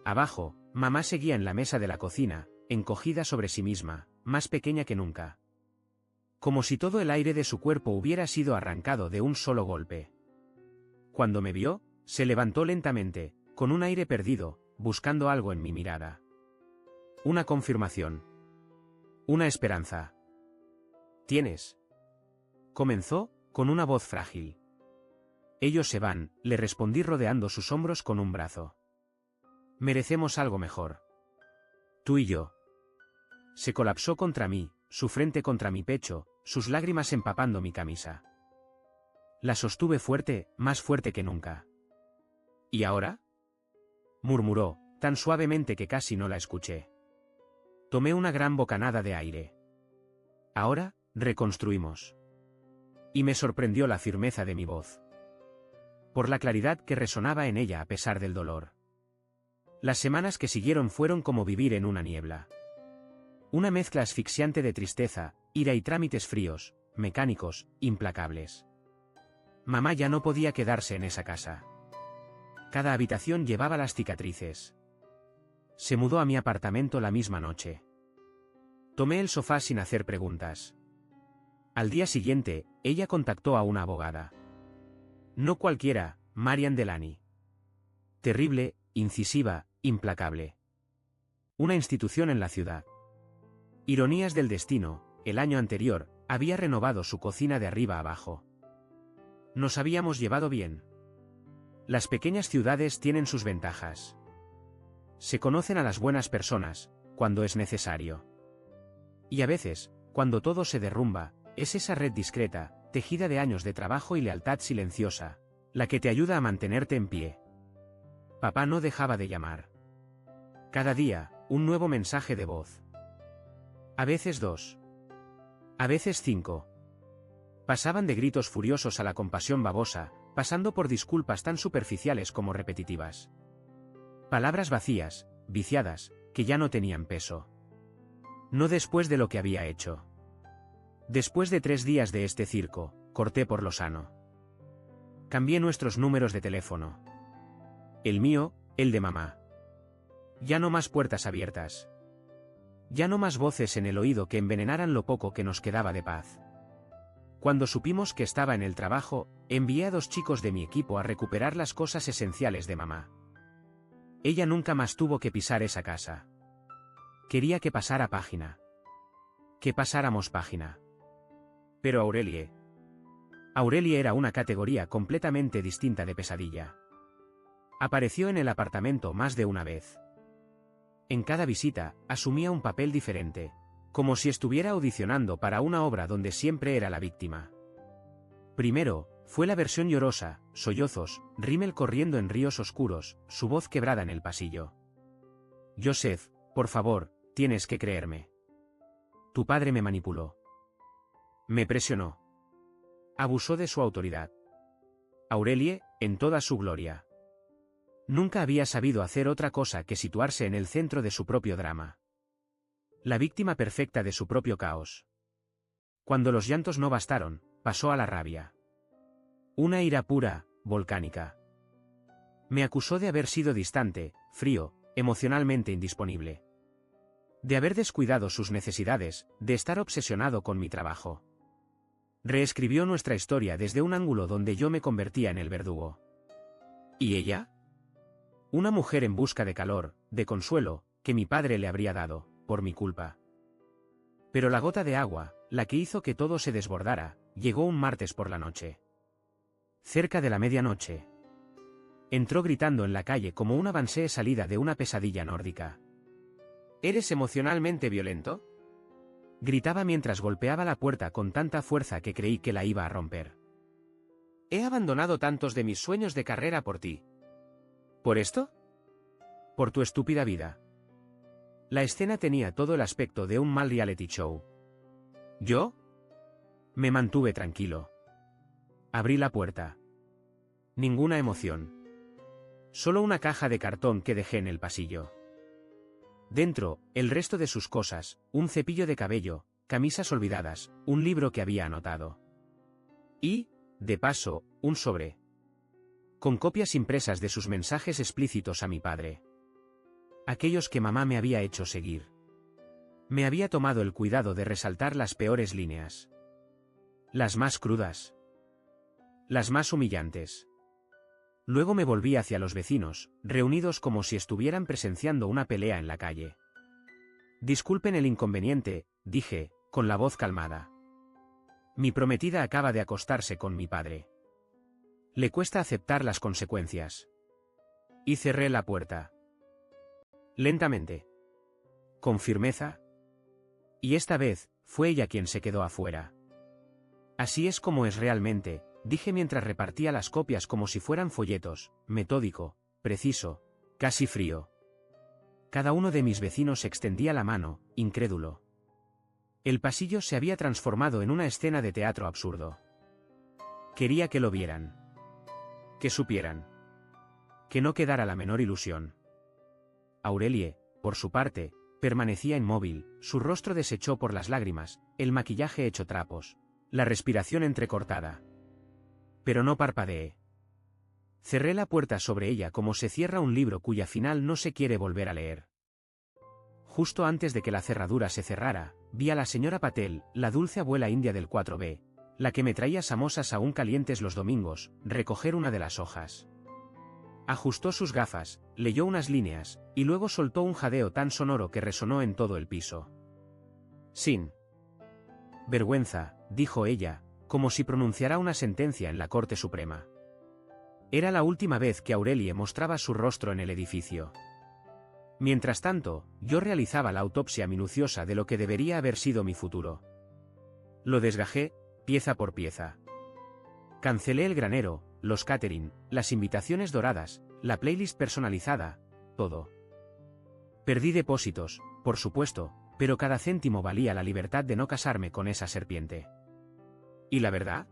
Abajo, mamá seguía en la mesa de la cocina, encogida sobre sí misma, más pequeña que nunca. Como si todo el aire de su cuerpo hubiera sido arrancado de un solo golpe. Cuando me vio, se levantó lentamente, con un aire perdido, buscando algo en mi mirada. Una confirmación. Una esperanza. ¿Tienes? Comenzó, con una voz frágil. Ellos se van, le respondí rodeando sus hombros con un brazo. Merecemos algo mejor. Tú y yo. Se colapsó contra mí, su frente contra mi pecho, sus lágrimas empapando mi camisa. La sostuve fuerte, más fuerte que nunca. ¿Y ahora?, murmuró, tan suavemente que casi no la escuché. Tomé una gran bocanada de aire. Ahora, reconstruimos. Y me sorprendió la firmeza de mi voz. Por la claridad que resonaba en ella a pesar del dolor. Las semanas que siguieron fueron como vivir en una niebla. Una mezcla asfixiante de tristeza, ira y trámites fríos, mecánicos, implacables. Mamá ya no podía quedarse en esa casa. Cada habitación llevaba las cicatrices. Se mudó a mi apartamento la misma noche. Tomé el sofá sin hacer preguntas. Al día siguiente, ella contactó a una abogada. No cualquiera, Marian Delany. Terrible, incisiva, implacable. Una institución en la ciudad. Ironías del destino, el año anterior, había renovado su cocina de arriba abajo. Nos habíamos llevado bien. Las pequeñas ciudades tienen sus ventajas. Se conocen a las buenas personas, cuando es necesario. Y a veces, cuando todo se derrumba, es esa red discreta, tejida de años de trabajo y lealtad silenciosa, la que te ayuda a mantenerte en pie. Papá no dejaba de llamar. Cada día, un nuevo mensaje de voz. A veces 2. A veces 5. Pasaban de gritos furiosos a la compasión babosa, pasando por disculpas tan superficiales como repetitivas. Palabras vacías, viciadas, que ya no tenían peso. No después de lo que había hecho. Después de 3 días de este circo, corté por lo sano. Cambié nuestros números de teléfono. El mío, el de mamá. Ya no más puertas abiertas. Ya no más voces en el oído que envenenaran lo poco que nos quedaba de paz. Cuando supimos que estaba en el trabajo, envié a 2 chicos de mi equipo a recuperar las cosas esenciales de mamá. Ella nunca más tuvo que pisar esa casa. Quería que pasara página. Que pasáramos página. Pero Aurelie era una categoría completamente distinta de pesadilla. Apareció en el apartamento más de una vez. En cada visita, asumía un papel diferente, como si estuviera audicionando para una obra donde siempre era la víctima. Primero, fue la versión llorosa, sollozos, rímel corriendo en ríos oscuros, su voz quebrada en el pasillo. Joseph, por favor, tienes que creerme. Tu padre me manipuló. Me presionó. Abusó de su autoridad. Aurelie, en toda su gloria. Nunca había sabido hacer otra cosa que situarse en el centro de su propio drama. La víctima perfecta de su propio caos. Cuando los llantos no bastaron, pasó a la rabia. Una ira pura, volcánica. Me acusó de haber sido distante, frío, emocionalmente indisponible. De haber descuidado sus necesidades, de estar obsesionado con mi trabajo. Reescribió nuestra historia desde un ángulo donde yo me convertía en el verdugo. ¿Y ella? Una mujer en busca de calor, de consuelo, que mi padre le habría dado, por mi culpa. Pero la gota de agua, la que hizo que todo se desbordara, llegó un martes por la noche. Cerca de la medianoche. Entró gritando en la calle como una avancée salida de una pesadilla nórdica. ¿Eres emocionalmente violento?, gritaba mientras golpeaba la puerta con tanta fuerza que creí que la iba a romper. He abandonado tantos de mis sueños de carrera por ti. ¿Por esto? Por tu estúpida vida. La escena tenía todo el aspecto de un mal reality show. ¿Yo? Me mantuve tranquilo. Abrí la puerta. Ninguna emoción. Solo una caja de cartón que dejé en el pasillo. Dentro, el resto de sus cosas, un cepillo de cabello, camisas olvidadas, un libro que había anotado. Y, de paso, un sobre. Con copias impresas de sus mensajes explícitos a mi padre. Aquellos que mamá me había hecho seguir. Me había tomado el cuidado de resaltar las peores líneas. Las más crudas. Las más humillantes. Luego me volví hacia los vecinos, reunidos como si estuvieran presenciando una pelea en la calle. Disculpen el inconveniente, dije, con la voz calmada. Mi prometida acaba de acostarse con mi padre. Le cuesta aceptar las consecuencias. Y cerré la puerta. Lentamente. Con firmeza. Y esta vez, fue ella quien se quedó afuera. Así es como es realmente, dije mientras repartía las copias como si fueran folletos, metódico, preciso, casi frío. Cada uno de mis vecinos extendía la mano, incrédulo. El pasillo se había transformado en una escena de teatro absurdo. Quería que lo vieran. Que supieran. Que no quedara la menor ilusión. Aurelie, por su parte, permanecía inmóvil, su rostro deshecho por las lágrimas, el maquillaje hecho trapos, la respiración entrecortada. Pero no parpadeé. Cerré la puerta sobre ella como se cierra un libro cuya final no se quiere volver a leer. Justo antes de que la cerradura se cerrara, vi a la señora Patel, la dulce abuela india del 4B, la que me traía samosas aún calientes los domingos, recoger una de las hojas. Ajustó sus gafas, leyó unas líneas, y luego soltó un jadeo tan sonoro que resonó en todo el piso. Sin vergüenza, dijo ella, como si pronunciara una sentencia en la Corte Suprema. Era la última vez que Aurelie mostraba su rostro en el edificio. Mientras tanto, yo realizaba la autopsia minuciosa de lo que debería haber sido mi futuro. Lo desgajé, pieza por pieza. Cancelé el granero, los catering, las invitaciones doradas, la playlist personalizada, todo. Perdí depósitos, por supuesto, pero cada céntimo valía la libertad de no casarme con esa serpiente. ¿Y la verdad?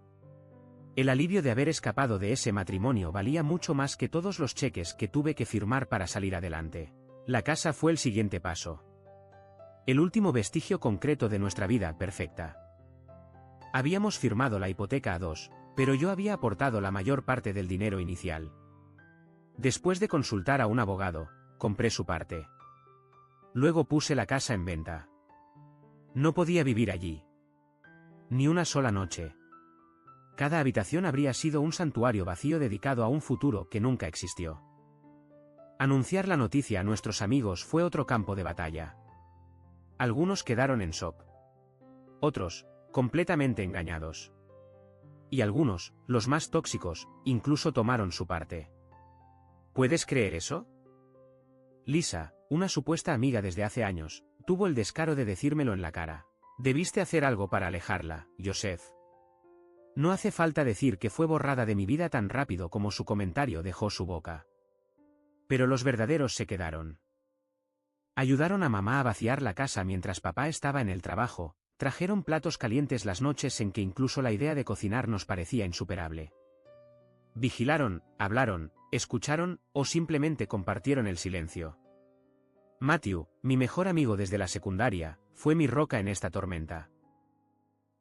El alivio de haber escapado de ese matrimonio valía mucho más que todos los cheques que tuve que firmar para salir adelante. La casa fue el siguiente paso. El último vestigio concreto de nuestra vida perfecta. Habíamos firmado la hipoteca a dos, pero yo había aportado la mayor parte del dinero inicial. Después de consultar a un abogado, compré su parte. Luego puse la casa en venta. No podía vivir allí. Ni una sola noche. Cada habitación habría sido un santuario vacío dedicado a un futuro que nunca existió. Anunciar la noticia a nuestros amigos fue otro campo de batalla. Algunos quedaron en shock. Otros, completamente engañados. Y algunos, los más tóxicos, incluso tomaron su parte. ¿Puedes creer eso? Lisa, una supuesta amiga desde hace años, tuvo el descaro de decírmelo en la cara. Debiste hacer algo para alejarla, Joseph. No hace falta decir que fue borrada de mi vida tan rápido como su comentario dejó su boca. Pero los verdaderos se quedaron. Ayudaron a mamá a vaciar la casa mientras papá estaba en el trabajo, trajeron platos calientes las noches en que incluso la idea de cocinar nos parecía insuperable. Vigilaron, hablaron, escucharon, o simplemente compartieron el silencio. Matthew, mi mejor amigo desde la secundaria, fue mi roca en esta tormenta.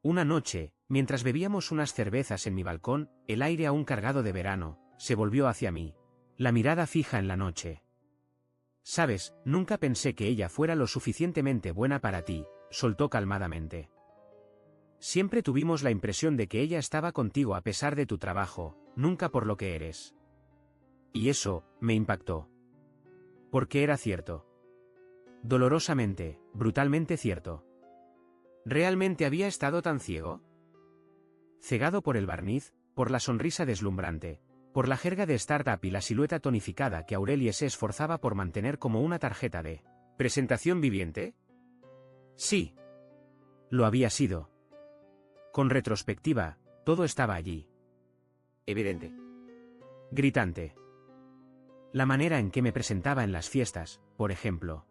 Una noche, mientras bebíamos unas cervezas en mi balcón, el aire aún cargado de verano, se volvió hacia mí. La mirada fija en la noche. Sabes, nunca pensé que ella fuera lo suficientemente buena para ti, soltó calmadamente. Siempre tuvimos la impresión de que ella estaba contigo a pesar de tu trabajo, nunca por lo que eres. Y eso, me impactó. Porque era cierto. Dolorosamente, brutalmente cierto. ¿Realmente había estado tan ciego? Cegado por el barniz, por la sonrisa deslumbrante, por la jerga de startup y la silueta tonificada que Aurelie se esforzaba por mantener como una tarjeta de presentación viviente. Sí. Lo había sido. Con retrospectiva, todo estaba allí. Evidente. Gritante. La manera en que me presentaba en las fiestas, por ejemplo.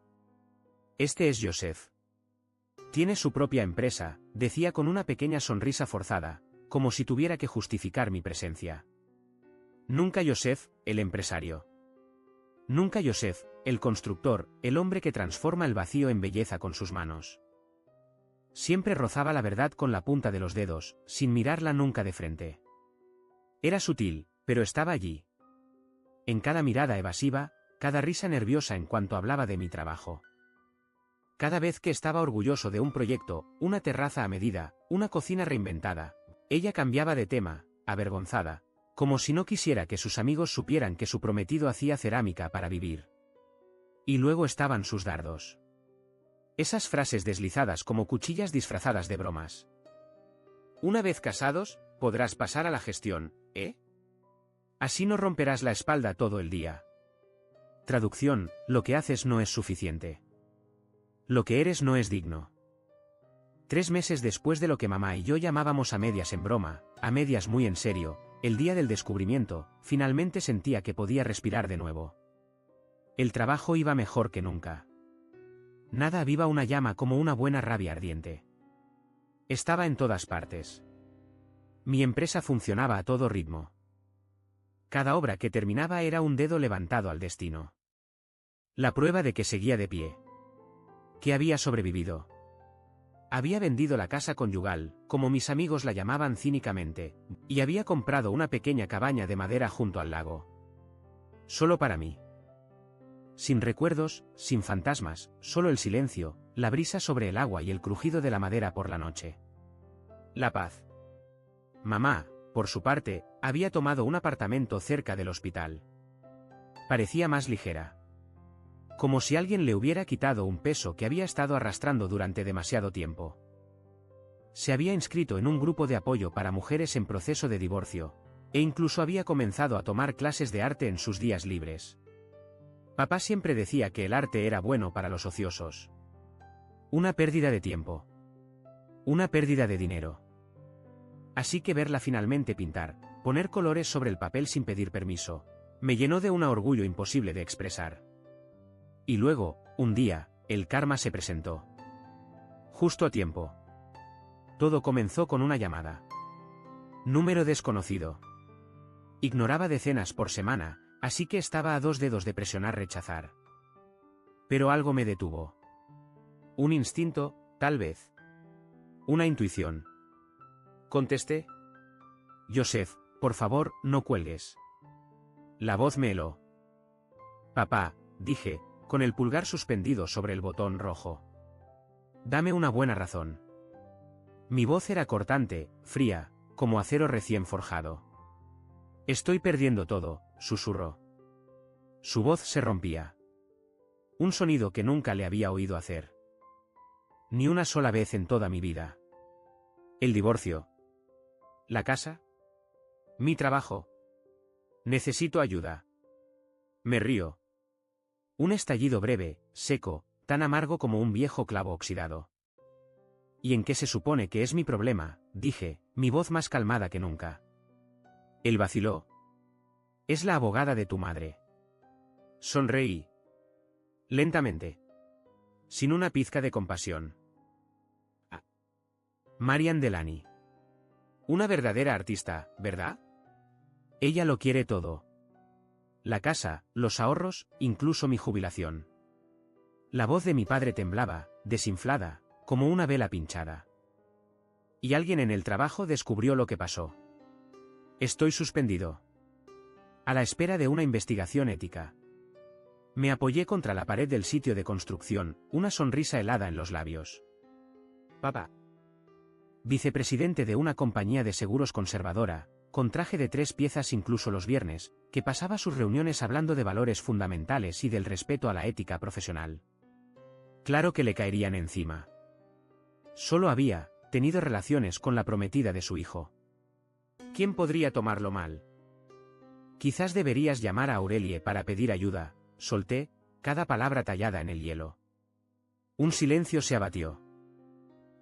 Este es Joseph. Tiene su propia empresa, decía con una pequeña sonrisa forzada, como si tuviera que justificar mi presencia. Nunca Joseph, el empresario. Nunca Joseph, el constructor, el hombre que transforma el vacío en belleza con sus manos. Siempre rozaba la verdad con la punta de los dedos, sin mirarla nunca de frente. Era sutil, pero estaba allí. En cada mirada evasiva, cada risa nerviosa en cuanto hablaba de mi trabajo. Cada vez que estaba orgulloso de un proyecto, una terraza a medida, una cocina reinventada, ella cambiaba de tema, avergonzada, como si no quisiera que sus amigos supieran que su prometido hacía cerámica para vivir. Y luego estaban sus dardos. Esas frases deslizadas como cuchillas disfrazadas de bromas. Una vez casados, podrás pasar a la gestión, ¿eh? Así no romperás la espalda todo el día. Traducción: lo que haces no es suficiente. Lo que eres no es digno. 3 meses después de lo que mamá y yo llamábamos a medias en broma, a medias muy en serio, el día del descubrimiento, finalmente sentía que podía respirar de nuevo. El trabajo iba mejor que nunca. Nada aviva una llama como una buena rabia ardiente. Estaba en todas partes. Mi empresa funcionaba a todo ritmo. Cada obra que terminaba era un dedo levantado al destino. La prueba de que seguía de pie. Que había sobrevivido. Había vendido la casa conyugal, como mis amigos la llamaban cínicamente, y había comprado una pequeña cabaña de madera junto al lago. Solo para mí. Sin recuerdos, sin fantasmas, solo el silencio, la brisa sobre el agua y el crujido de la madera por la noche. La paz. Mamá, por su parte, había tomado un apartamento cerca del hospital. Parecía más ligera. Como si alguien le hubiera quitado un peso que había estado arrastrando durante demasiado tiempo. Se había inscrito en un grupo de apoyo para mujeres en proceso de divorcio, e incluso había comenzado a tomar clases de arte en sus días libres. Papá siempre decía que el arte era bueno para los ociosos. Una pérdida de tiempo. Una pérdida de dinero. Así que verla finalmente pintar, poner colores sobre el papel sin pedir permiso, me llenó de un orgullo imposible de expresar. Y luego, un día, el karma se presentó. Justo a tiempo. Todo comenzó con una llamada. Número desconocido. Ignoraba decenas por semana, así que estaba a 2 dedos de presionar rechazar. Pero algo me detuvo. Un instinto, tal vez. Una intuición. Contesté. Joseph, por favor, no cuelgues. La voz me heló. Papá, dije, con el pulgar suspendido sobre el botón rojo. Dame una buena razón. Mi voz era cortante, fría, como acero recién forjado. Estoy perdiendo todo, susurró. Su voz se rompía. Un sonido que nunca le había oído hacer. Ni una sola vez en toda mi vida. El divorcio. La casa. Mi trabajo. Necesito ayuda. Me río. Un estallido breve, seco, tan amargo como un viejo clavo oxidado. ¿Y en qué se supone que es mi problema?, dije, mi voz más calmada que nunca. Él vaciló. Es la abogada de tu madre. Sonreí. Lentamente. Sin una pizca de compasión. Ah. Marian Delany. Una verdadera artista, ¿verdad? Ella lo quiere todo. La casa, los ahorros, incluso mi jubilación. La voz de mi padre temblaba, desinflada, como una vela pinchada. Y alguien en el trabajo descubrió lo que pasó. Estoy suspendido. A la espera de una investigación ética. Me apoyé contra la pared del sitio de construcción, una sonrisa helada en los labios. Papá. Vicepresidente de una compañía de seguros conservadora, con traje de 3 piezas incluso los viernes, que pasaba sus reuniones hablando de valores fundamentales y del respeto a la ética profesional. Claro que le caerían encima. Solo había tenido relaciones con la prometida de su hijo. ¿Quién podría tomarlo mal? Quizás deberías llamar a Aurelie para pedir ayuda, solté, cada palabra tallada en el hielo. Un silencio se abatió.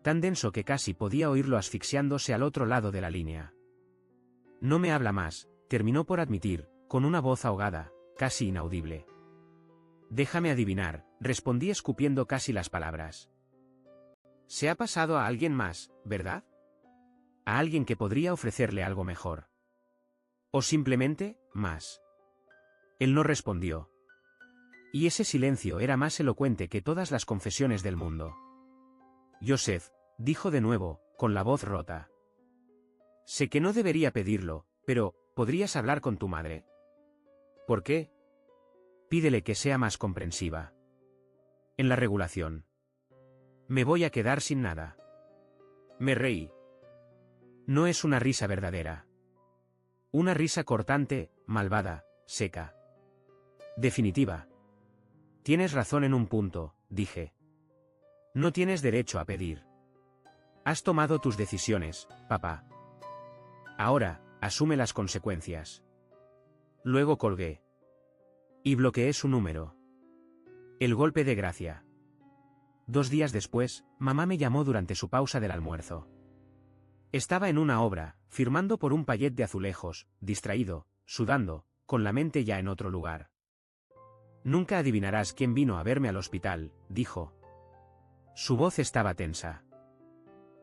Tan denso que casi podía oírlo asfixiándose al otro lado de la línea. No me habla más, terminó por admitir, con una voz ahogada, casi inaudible. Déjame adivinar, respondí escupiendo casi las palabras. Se ha pasado a alguien más, ¿verdad? A alguien que podría ofrecerle algo mejor. O simplemente, más. Él no respondió. Y ese silencio era más elocuente que todas las confesiones del mundo. Joseph, dijo de nuevo, con la voz rota. Sé que no debería pedirlo, pero, ¿podrías hablar con tu madre? ¿Por qué? Pídele que sea más comprensiva. En la regulación. Me voy a quedar sin nada. Me reí. No es una risa verdadera. Una risa cortante, malvada, seca. Definitiva. Tienes razón en un punto, dije. No tienes derecho a pedir. Has tomado tus decisiones, papá. Ahora, asume las consecuencias. Luego colgué. Y bloqueé su número. El golpe de gracia. 2 días después, mamá me llamó durante su pausa del almuerzo. Estaba en una obra, firmando por un payet de azulejos, distraído, sudando, con la mente ya en otro lugar. Nunca adivinarás quién vino a verme al hospital, dijo. Su voz estaba tensa.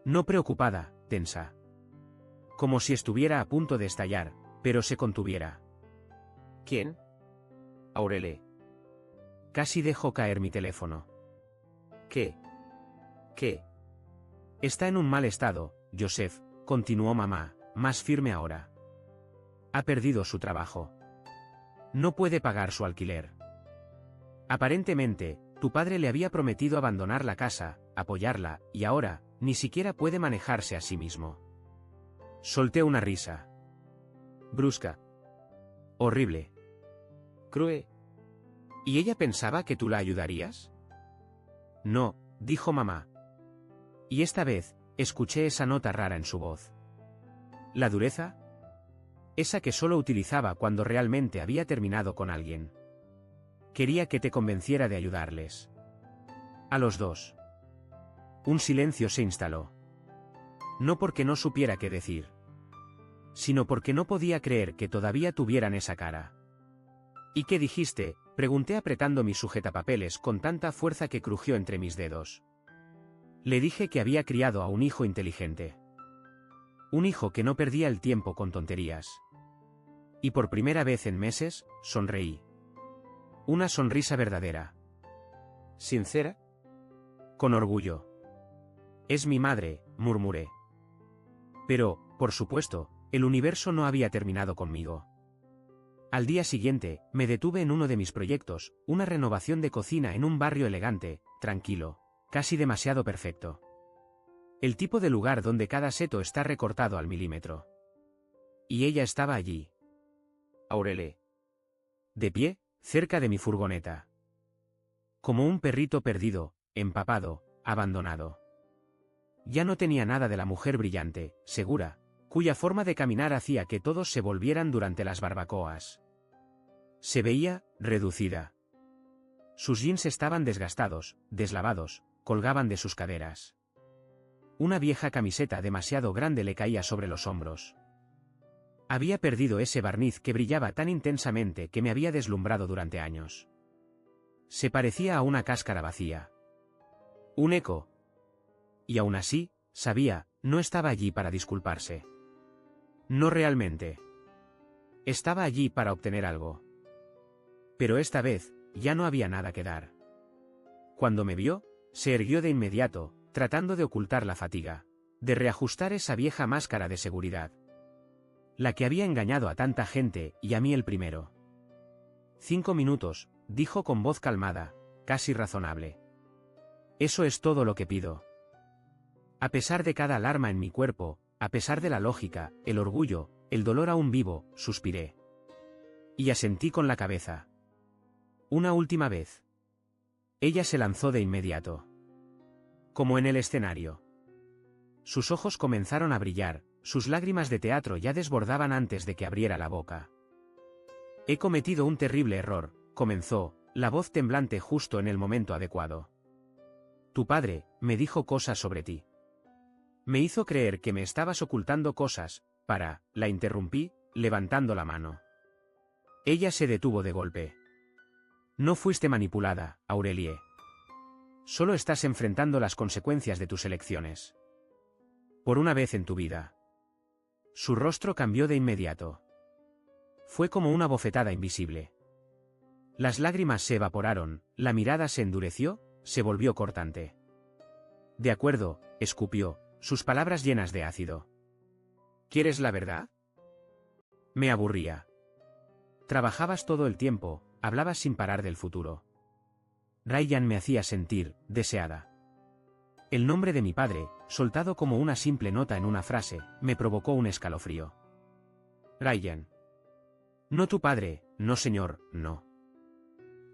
No preocupada, tensa. Como si estuviera a punto de estallar, pero se contuviera. ¿Quién? Aurelie. Casi dejó caer mi teléfono. ¿Qué? ¿Qué? Está en un mal estado, Joseph, continuó mamá, más firme ahora. Ha perdido su trabajo. No puede pagar su alquiler. Aparentemente, tu padre le había prometido abandonar la casa, apoyarla, y ahora, ni siquiera puede manejarse a sí mismo. Solté una risa. Brusca. Horrible. Crue. ¿Y ella pensaba que tú la ayudarías? No, dijo mamá. Y esta vez, escuché esa nota rara en su voz. ¿La dureza? Esa que solo utilizaba cuando realmente había terminado con alguien. Quería que te convenciera de ayudarles. A los dos. Un silencio se instaló. No porque no supiera qué decir, sino porque no podía creer que todavía tuvieran esa cara. ¿Y qué dijiste?, pregunté apretando mi sujetapapeles con tanta fuerza que crujió entre mis dedos. Le dije que había criado a un hijo inteligente. Un hijo que no perdía el tiempo con tonterías. Y por primera vez en meses, sonreí. Una sonrisa verdadera. ¿Sincera? Con orgullo. Es mi madre, murmuré. Pero, por supuesto, el universo no había terminado conmigo. Al día siguiente, me detuve en uno de mis proyectos, una renovación de cocina en un barrio elegante, tranquilo, casi demasiado perfecto. El tipo de lugar donde cada seto está recortado al milímetro. Y ella estaba allí. Aurelie. De pie, cerca de mi furgoneta. Como un perrito perdido, empapado, abandonado. Ya no tenía nada de la mujer brillante, segura, cuya forma de caminar hacía que todos se volvieran durante las barbacoas. Se veía, reducida. Sus jeans estaban desgastados, deslavados, colgaban de sus caderas. Una vieja camiseta demasiado grande le caía sobre los hombros. Había perdido ese barniz que brillaba tan intensamente que me había deslumbrado durante años. Se parecía a una cáscara vacía. Un eco. Y aún así, sabía, no estaba allí para disculparse. No realmente. Estaba allí para obtener algo. Pero esta vez, ya no había nada que dar. Cuando me vio, se erguió de inmediato, tratando de ocultar la fatiga, de reajustar esa vieja máscara de seguridad. La que había engañado a tanta gente, y a mí el primero. 5 minutos, dijo con voz calmada, casi razonable. Eso es todo lo que pido. A pesar de cada alarma en mi cuerpo, a pesar de la lógica, el orgullo, el dolor aún vivo, suspiré. Y asentí con la cabeza. Una última vez. Ella se lanzó de inmediato. Como en el escenario. Sus ojos comenzaron a brillar, sus lágrimas de teatro ya desbordaban antes de que abriera la boca. He cometido un terrible error, comenzó, la voz temblante justo en el momento adecuado. Tu padre, me dijo cosas sobre ti. Me hizo creer que me estabas ocultando cosas, la interrumpí, levantando la mano. Ella se detuvo de golpe. No fuiste manipulada, Aurelie. Solo estás enfrentando las consecuencias de tus elecciones. Por una vez en tu vida. Su rostro cambió de inmediato. Fue como una bofetada invisible. Las lágrimas se evaporaron, la mirada se endureció, se volvió cortante. De acuerdo, escupió, sus palabras llenas de ácido. ¿Quieres la verdad? Me aburría. Trabajabas todo el tiempo, hablabas sin parar del futuro. Ryan me hacía sentir, deseada. El nombre de mi padre, soltado como una simple nota en una frase, me provocó un escalofrío. Ryan. No tu padre, no señor, no.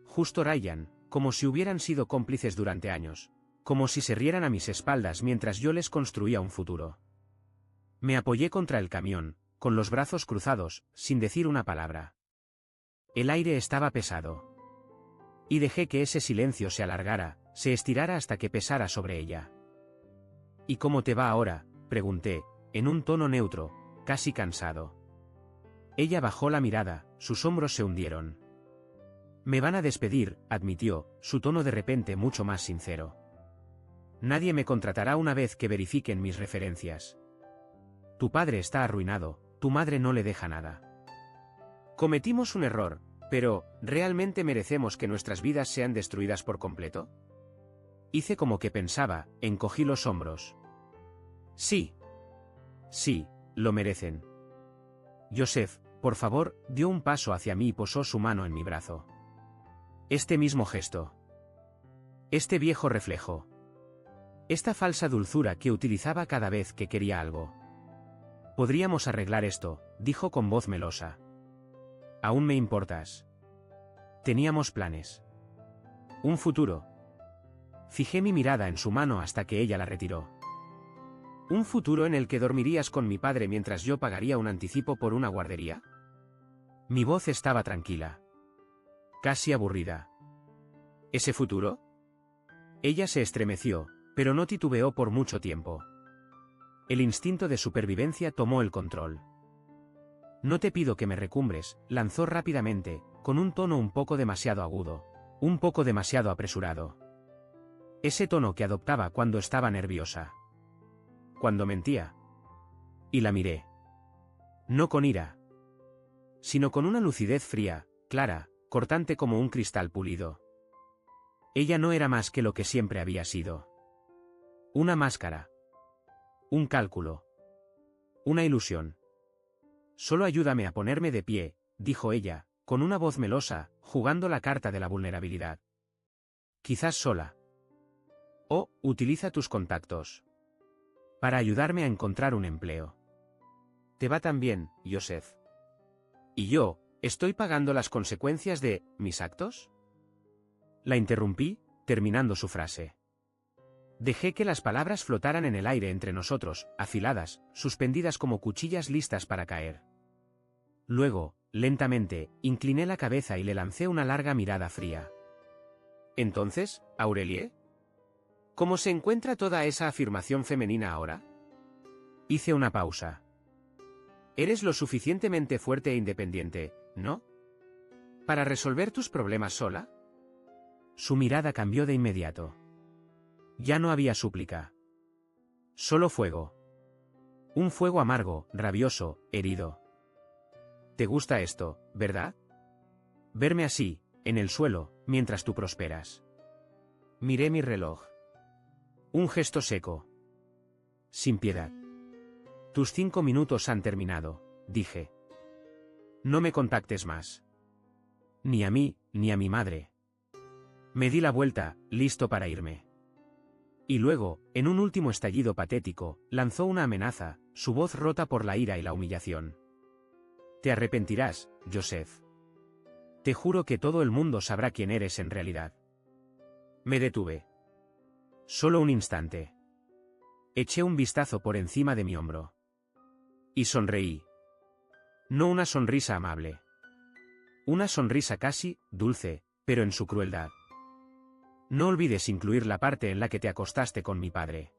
Justo Ryan, como si hubieran sido cómplices durante años, como si se rieran a mis espaldas mientras yo les construía un futuro. Me apoyé contra el camión, con los brazos cruzados, sin decir una palabra. El aire estaba pesado. Y dejé que ese silencio se alargara, se estirara hasta que pesara sobre ella. ¿Y cómo te va ahora?, pregunté, en un tono neutro, casi cansado. Ella bajó la mirada, sus hombros se hundieron. Me van a despedir, admitió, su tono de repente mucho más sincero. Nadie me contratará una vez que verifiquen mis referencias. Tu padre está arruinado, tu madre no le deja nada. Cometimos un error, pero, ¿realmente merecemos que nuestras vidas sean destruidas por completo? Hice como que pensaba, encogí los hombros. Sí. Sí, lo merecen. Joseph, por favor, dio un paso hacia mí y posó su mano en mi brazo. Este mismo gesto. Este viejo reflejo. Esta falsa dulzura que utilizaba cada vez que quería algo. Podríamos arreglar esto, dijo con voz melosa. Aún me importas. Teníamos planes. Un futuro. Fijé mi mirada en su mano hasta que ella la retiró. ¿Un futuro en el que dormirías con mi padre mientras yo pagaría un anticipo por una guardería? Mi voz estaba tranquila. Casi aburrida. ¿Ese futuro? Ella se estremeció, pero no titubeó por mucho tiempo. El instinto de supervivencia tomó el control. No te pido que me recumbres, lanzó rápidamente, con un tono un poco demasiado agudo, un poco demasiado apresurado. Ese tono que adoptaba cuando estaba nerviosa. Cuando mentía. Y la miré. No con ira, sino con una lucidez fría, clara, cortante como un cristal pulido. Ella no era más que lo que siempre había sido. Una máscara. Un cálculo. Una ilusión. Solo ayúdame a ponerme de pie, dijo ella, con una voz melosa, jugando la carta de la vulnerabilidad. Quizás sola. O, utiliza tus contactos. Para ayudarme a encontrar un empleo. ¿Te va tan bien, Joseph? ¿Y yo, estoy pagando las consecuencias de mis actos? La interrumpí, terminando su frase. Dejé que las palabras flotaran en el aire entre nosotros, afiladas, suspendidas como cuchillas listas para caer. Luego, lentamente, incliné la cabeza y le lancé una larga mirada fría. Entonces, Aurelie, ¿cómo se encuentra toda esa afirmación femenina ahora? Hice una pausa. Eres lo suficientemente fuerte e independiente, ¿no? ¿Para resolver tus problemas sola? Su mirada cambió de inmediato. Ya no había súplica. Solo fuego. Un fuego amargo, rabioso, herido. ¿Te gusta esto, verdad? Verme así, en el suelo, mientras tú prosperas. Miré mi reloj. Un gesto seco. Sin piedad. Tus 5 minutos han terminado, dije. No me contactes más. Ni a mí, ni a mi madre. Me di la vuelta, listo para irme. Y luego, en un último estallido patético, lanzó una amenaza, su voz rota por la ira y la humillación. Te arrepentirás, Joseph. Te juro que todo el mundo sabrá quién eres en realidad. Me detuve. Solo un instante. Eché un vistazo por encima de mi hombro. Y sonreí. No una sonrisa amable. Una sonrisa casi, dulce, pero en su crueldad. No olvides incluir la parte en la que te acostaste con mi padre.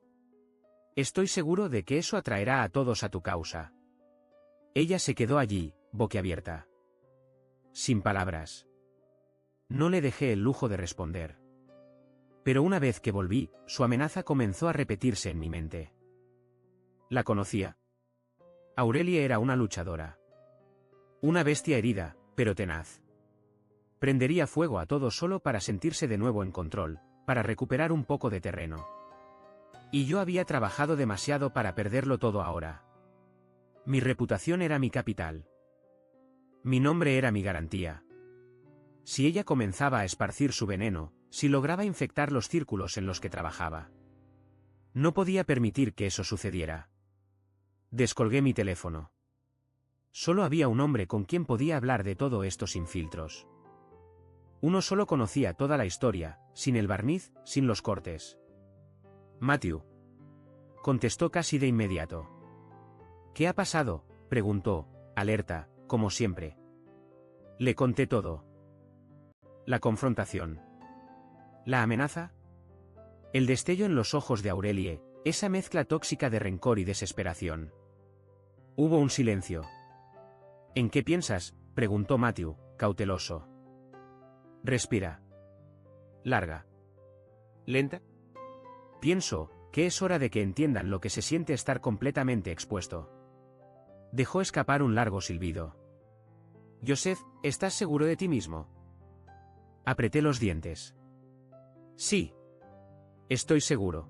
Estoy seguro de que eso atraerá a todos a tu causa. Ella se quedó allí, boquiabierta. Sin palabras. No le dejé el lujo de responder. Pero una vez que volví, su amenaza comenzó a repetirse en mi mente. La conocía. Aurelie era una luchadora. Una bestia herida, pero tenaz. Prendería fuego a todo solo para sentirse de nuevo en control, para recuperar un poco de terreno. Y yo había trabajado demasiado para perderlo todo ahora. Mi reputación era mi capital. Mi nombre era mi garantía. Si ella comenzaba a esparcir su veneno, si lograba infectar los círculos en los que trabajaba. No podía permitir que eso sucediera. Descolgué mi teléfono. Solo había un hombre con quien podía hablar de todo esto sin filtros. Uno solo conocía toda la historia, sin el barniz, sin los cortes. Matthew. Contestó casi de inmediato. ¿Qué ha pasado?, preguntó, alerta, como siempre. Le conté todo. La confrontación. La amenaza. El destello en los ojos de Aurelie, esa mezcla tóxica de rencor y desesperación. Hubo un silencio. ¿En qué piensas?, preguntó Matthew, cauteloso. Respira. Larga. ¿Lenta? Pienso que es hora de que entiendan lo que se siente estar completamente expuesto. Dejó escapar un largo silbido. Joseph, ¿estás seguro de ti mismo? Apreté los dientes. Sí. Estoy seguro.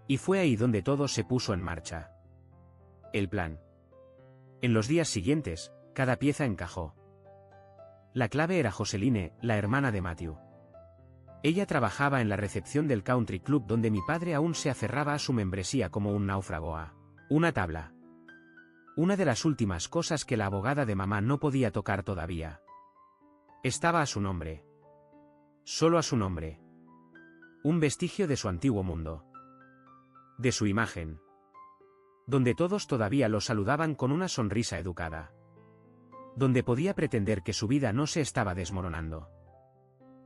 Y fue ahí donde todo se puso en marcha. El plan. En los días siguientes, cada pieza encajó. La clave era Joseline, la hermana de Matthew. Ella trabajaba en la recepción del country club donde mi padre aún se aferraba a su membresía como un náufrago a una tabla. Una de las últimas cosas que la abogada de mamá no podía tocar todavía. Estaba a su nombre. Solo a su nombre. Un vestigio de su antiguo mundo. De su imagen. Donde todos todavía lo saludaban con una sonrisa educada. Donde podía pretender que su vida no se estaba desmoronando.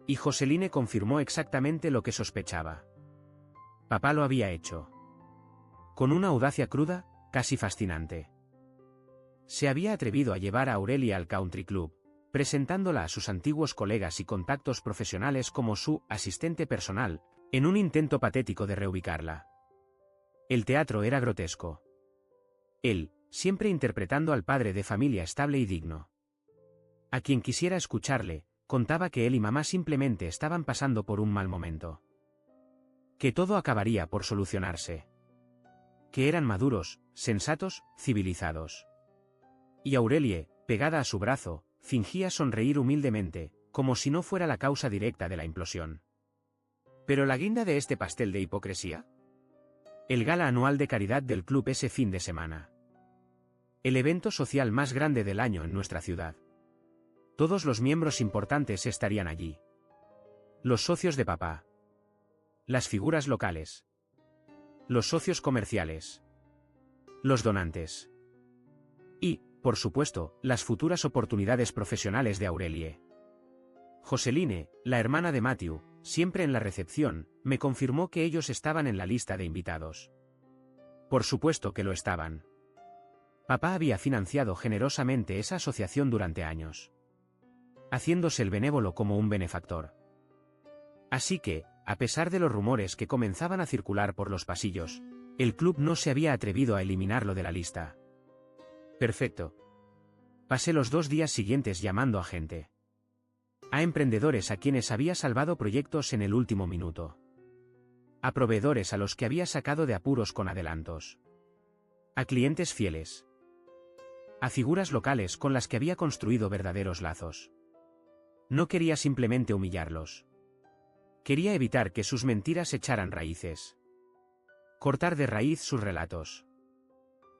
Y Joseline confirmó exactamente lo que sospechaba. Papá lo había hecho. Con una audacia cruda, casi fascinante. Se había atrevido a llevar a Aurelia al country club, presentándola a sus antiguos colegas y contactos profesionales como su asistente personal, en un intento patético de reubicarla. El teatro era grotesco. Él, siempre interpretando al padre de familia estable y digno. A quien quisiera escucharle, contaba que él y mamá simplemente estaban pasando por un mal momento. Que todo acabaría por solucionarse. Que eran maduros, sensatos, civilizados. Y Aurelie, pegada a su brazo, fingía sonreír humildemente, como si no fuera la causa directa de la implosión. ¿Pero la guinda de este pastel de hipocresía? El gala anual de caridad del club ese fin de semana. El evento social más grande del año en nuestra ciudad. Todos los miembros importantes estarían allí. Los socios de papá. Las figuras locales. Los socios comerciales. Los donantes. Y, por supuesto, las futuras oportunidades profesionales de Aurelie. Joseline, la hermana de Matthew, siempre en la recepción, me confirmó que ellos estaban en la lista de invitados. Por supuesto que lo estaban. Papá había financiado generosamente esa asociación durante años. Haciéndose el benévolo como un benefactor. Así que, a pesar de los rumores que comenzaban a circular por los pasillos, el club no se había atrevido a eliminarlo de la lista. Perfecto. Pasé los 2 días siguientes llamando a gente. A emprendedores a quienes había salvado proyectos en el último minuto. A proveedores a los que había sacado de apuros con adelantos. A clientes fieles. A figuras locales con las que había construido verdaderos lazos. No quería simplemente humillarlos. Quería evitar que sus mentiras echaran raíces. Cortar de raíz sus relatos.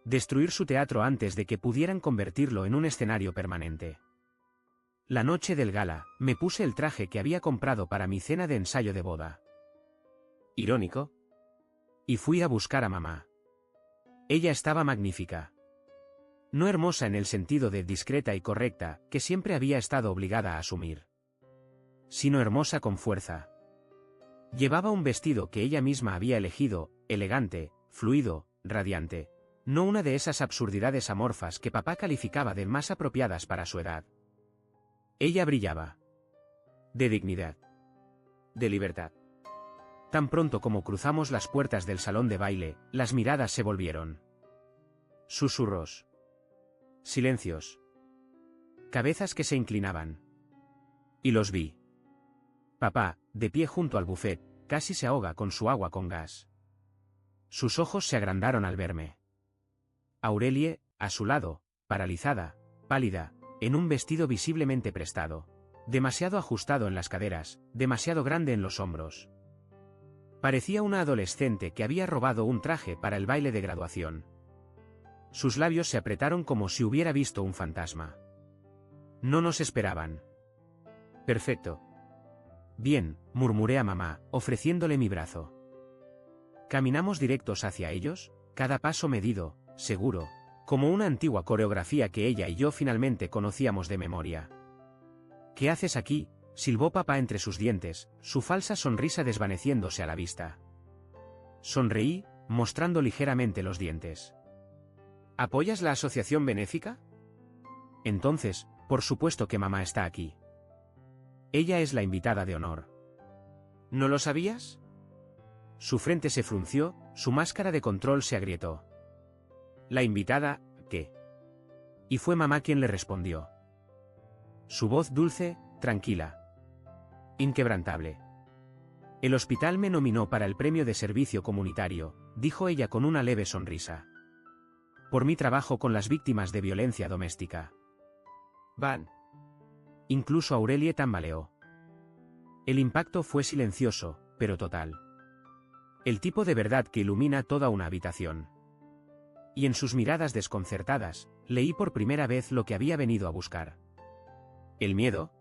Destruir su teatro antes de que pudieran convertirlo en un escenario permanente. La noche del gala, me puse el traje que había comprado para mi cena de ensayo de boda. Irónico. Y fui a buscar a mamá. Ella estaba magnífica. No hermosa en el sentido de discreta y correcta, que siempre había estado obligada a asumir. Sino hermosa con fuerza. Llevaba un vestido que ella misma había elegido, elegante, fluido, radiante. No una de esas absurdidades amorfas que papá calificaba de más apropiadas para su edad. Ella brillaba. De dignidad. De libertad. Tan pronto como cruzamos las puertas del salón de baile, las miradas se volvieron. Susurros. Silencios. Cabezas que se inclinaban. Y los vi. Papá, de pie junto al buffet, casi se ahoga con su agua con gas. Sus ojos se agrandaron al verme. Aurelie, a su lado, paralizada, pálida, en un vestido visiblemente prestado. Demasiado ajustado en las caderas, demasiado grande en los hombros. Parecía una adolescente que había robado un traje para el baile de graduación. Sus labios se apretaron como si hubiera visto un fantasma. No nos esperaban. Perfecto. Bien, murmuré a mamá, ofreciéndole mi brazo. Caminamos directos hacia ellos, cada paso medido, seguro, como una antigua coreografía que ella y yo finalmente conocíamos de memoria. ¿Qué haces aquí?, silbó papá entre sus dientes, su falsa sonrisa desvaneciéndose a la vista. Sonreí, mostrando ligeramente los dientes. ¿Apoyas la asociación benéfica? Entonces, por supuesto que mamá está aquí. Ella es la invitada de honor. ¿No lo sabías? Su frente se frunció, su máscara de control se agrietó. ¿La invitada, qué? Y fue mamá quien le respondió. Su voz dulce, tranquila. Inquebrantable. El hospital me nominó para el premio de servicio comunitario, dijo ella con una leve sonrisa. Por mi trabajo con las víctimas de violencia doméstica. Van. Incluso Aurelie tambaleó. El impacto fue silencioso, pero total. El tipo de verdad que ilumina toda una habitación. Y en sus miradas desconcertadas, leí por primera vez lo que había venido a buscar. ¿El miedo?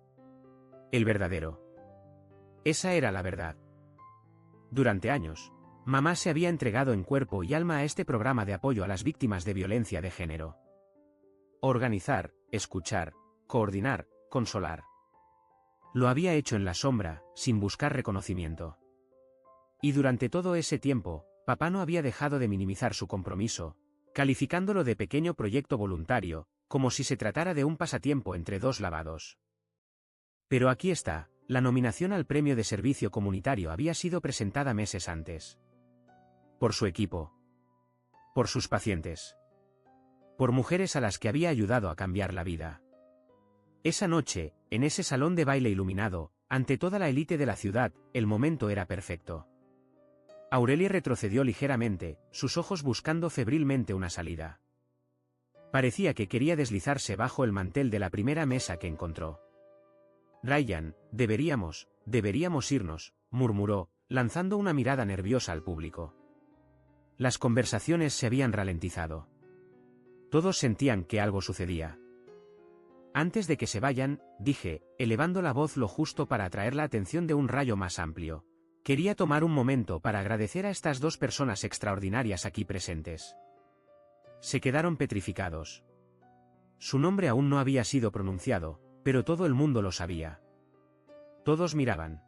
El verdadero. Esa era la verdad. Durante años, mamá se había entregado en cuerpo y alma a este programa de apoyo a las víctimas de violencia de género. Organizar, escuchar, coordinar, consolar. Lo había hecho en la sombra, sin buscar reconocimiento. Y durante todo ese tiempo, papá no había dejado de minimizar su compromiso, calificándolo de pequeño proyecto voluntario, como si se tratara de un pasatiempo entre dos lavados. Pero aquí está, la nominación al premio de servicio comunitario había sido presentada meses antes. Por su equipo. Por sus pacientes. Por mujeres a las que había ayudado a cambiar la vida. Esa noche, en ese salón de baile iluminado, ante toda la élite de la ciudad, el momento era perfecto. Aurelie retrocedió ligeramente, sus ojos buscando febrilmente una salida. Parecía que quería deslizarse bajo el mantel de la primera mesa que encontró. Ryan, deberíamos irnos, murmuró, lanzando una mirada nerviosa al público. Las conversaciones se habían ralentizado. Todos sentían que algo sucedía. Antes de que se vayan, dije, elevando la voz lo justo para atraer la atención de un rayo más amplio. Quería tomar un momento para agradecer a estas dos personas extraordinarias aquí presentes. Se quedaron petrificados. Su nombre aún no había sido pronunciado, pero todo el mundo lo sabía. Todos miraban.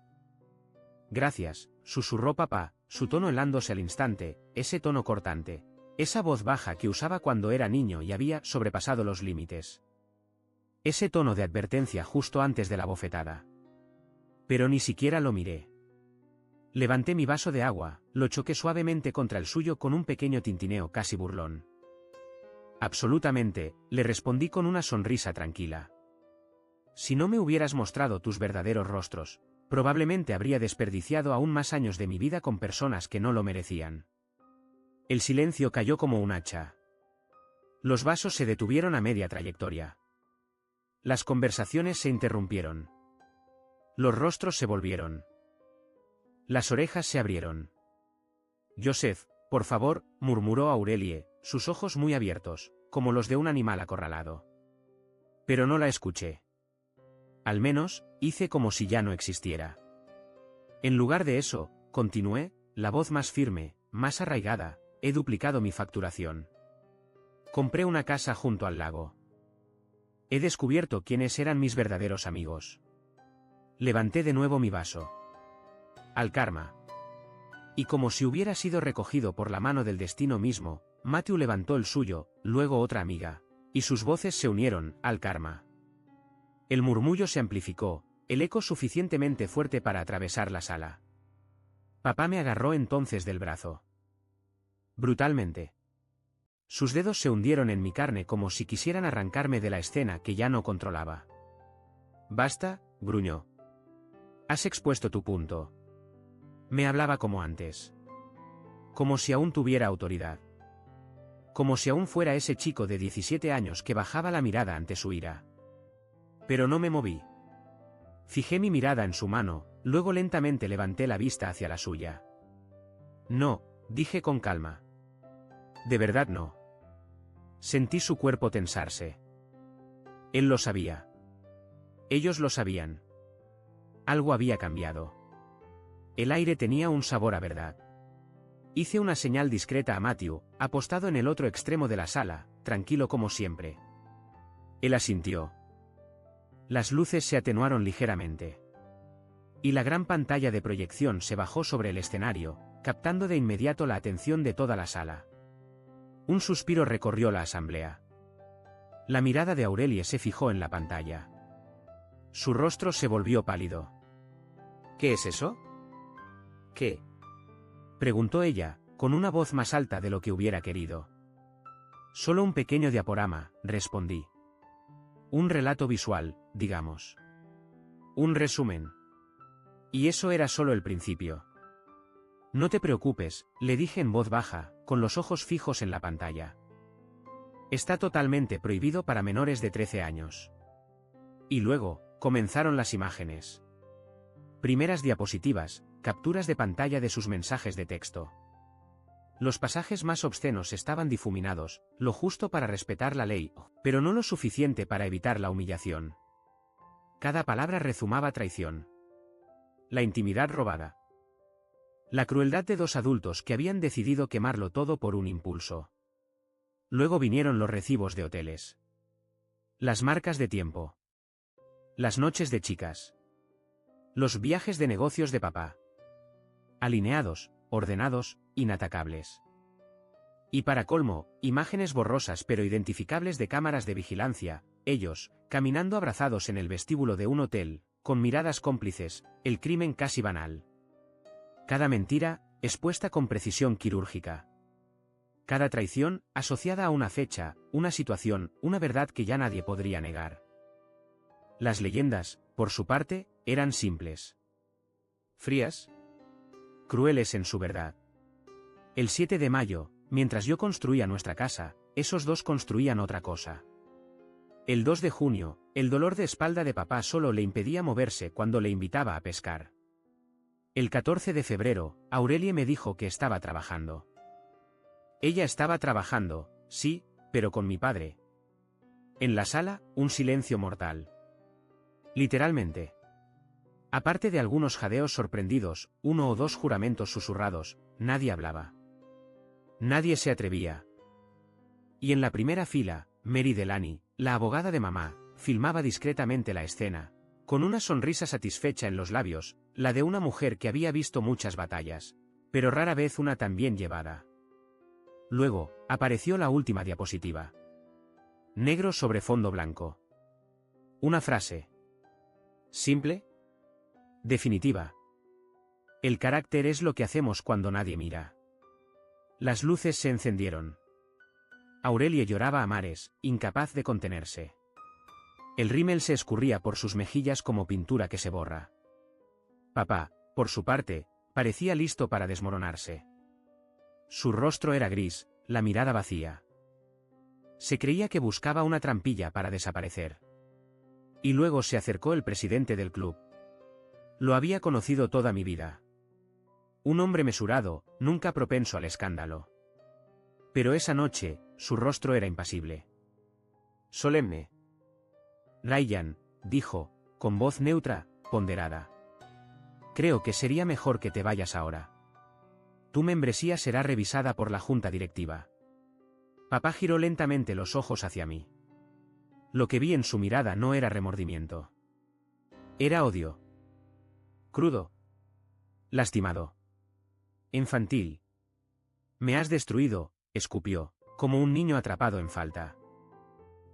Gracias, susurró papá, su tono helándose al instante, ese tono cortante, esa voz baja que usaba cuando era niño y había sobrepasado los límites. Ese tono de advertencia justo antes de la bofetada. Pero ni siquiera lo miré. Levanté mi vaso de agua, lo choqué suavemente contra el suyo con un pequeño tintineo casi burlón. Absolutamente, le respondí con una sonrisa tranquila. Si no me hubieras mostrado tus verdaderos rostros, probablemente habría desperdiciado aún más años de mi vida con personas que no lo merecían. El silencio cayó como un hacha. Los vasos se detuvieron a media trayectoria. Las conversaciones se interrumpieron. Los rostros se volvieron. Las orejas se abrieron. Joseph, por favor, murmuró Aurelie, sus ojos muy abiertos, como los de un animal acorralado. Pero no la escuché. Al menos, hice como si ya no existiera. En lugar de eso, continué, la voz más firme, más arraigada, he duplicado mi facturación. Compré una casa junto al lago. He descubierto quiénes eran mis verdaderos amigos. Levanté de nuevo mi vaso. Al karma. Y como si hubiera sido recogido por la mano del destino mismo, Matthew levantó el suyo, luego otra amiga. Y sus voces se unieron, al karma. El murmullo se amplificó, el eco suficientemente fuerte para atravesar la sala. Papá me agarró entonces del brazo. Brutalmente. Sus dedos se hundieron en mi carne como si quisieran arrancarme de la escena que ya no controlaba. Basta, gruñó. Has expuesto tu punto. Me hablaba como antes. Como si aún tuviera autoridad. Como si aún fuera ese chico de 17 años que bajaba la mirada ante su ira. Pero no me moví. Fijé mi mirada en su mano, luego lentamente levanté la vista hacia la suya. No, dije con calma. De verdad no. Sentí su cuerpo tensarse. Él lo sabía. Ellos lo sabían. Algo había cambiado. El aire tenía un sabor a verdad. Hice una señal discreta a Matthew, apostado en el otro extremo de la sala, tranquilo como siempre. Él asintió. Las luces se atenuaron ligeramente. Y la gran pantalla de proyección se bajó sobre el escenario, captando de inmediato la atención de toda la sala. Un suspiro recorrió la asamblea. La mirada de Aurelie se fijó en la pantalla. Su rostro se volvió pálido. ¿Qué es eso? ¿Qué? Preguntó ella, con una voz más alta de lo que hubiera querido. Solo un pequeño diaporama, respondí. Un relato visual, digamos. Un resumen. Y eso era solo el principio. No te preocupes, le dije en voz baja, con los ojos fijos en la pantalla. Está totalmente prohibido para menores de 13 años. Y luego, comenzaron las imágenes. Primeras diapositivas, capturas de pantalla de sus mensajes de texto. Los pasajes más obscenos estaban difuminados, lo justo para respetar la ley, pero no lo suficiente para evitar la humillación. Cada palabra rezumaba traición. La intimidad robada. La crueldad de dos adultos que habían decidido quemarlo todo por un impulso. Luego vinieron los recibos de hoteles. Las marcas de tiempo. Las noches de chicas. Los viajes de negocios de papá. Alineados, ordenados, inatacables. Y para colmo, imágenes borrosas pero identificables de cámaras de vigilancia, ellos, caminando abrazados en el vestíbulo de un hotel, con miradas cómplices, el crimen casi banal. Cada mentira, expuesta con precisión quirúrgica. Cada traición, asociada a una fecha, una situación, una verdad que ya nadie podría negar. Las leyendas, por su parte, eran simples. ¿Frías? Crueles en su verdad. El 7 de mayo, mientras yo construía nuestra casa, esos dos construían otra cosa. El 2 de junio, el dolor de espalda de papá solo le impedía moverse cuando le invitaba a pescar. El 14 de febrero, Aurelie me dijo que estaba trabajando. Ella estaba trabajando, sí, pero con mi padre. En la sala, un silencio mortal. Literalmente. Aparte de algunos jadeos sorprendidos, uno o dos juramentos susurrados, nadie hablaba. Nadie se atrevía. Y en la primera fila, Mary Delany, la abogada de mamá, filmaba discretamente la escena, con una sonrisa satisfecha en los labios, la de una mujer que había visto muchas batallas, pero rara vez una tan bien llevada. Luego, apareció la última diapositiva. Negro sobre fondo blanco. Una frase. Simple. Definitiva. El carácter es lo que hacemos cuando nadie mira. Las luces se encendieron. Aurelie lloraba a mares, incapaz de contenerse. El rímel se escurría por sus mejillas como pintura que se borra. Papá, por su parte, parecía listo para desmoronarse. Su rostro era gris, la mirada vacía. Se creía que buscaba una trampilla para desaparecer. Y luego se acercó el presidente del club. Lo había conocido toda mi vida. Un hombre mesurado, nunca propenso al escándalo. Pero esa noche, su rostro era impasible. Solemne. Ryan, dijo, con voz neutra, ponderada. Creo que sería mejor que te vayas ahora. Tu membresía será revisada por la junta directiva. Papá giró lentamente los ojos hacia mí. Lo que vi en su mirada no era remordimiento. Era odio. Crudo. Lastimado. Infantil. Me has destruido, escupió, como un niño atrapado en falta.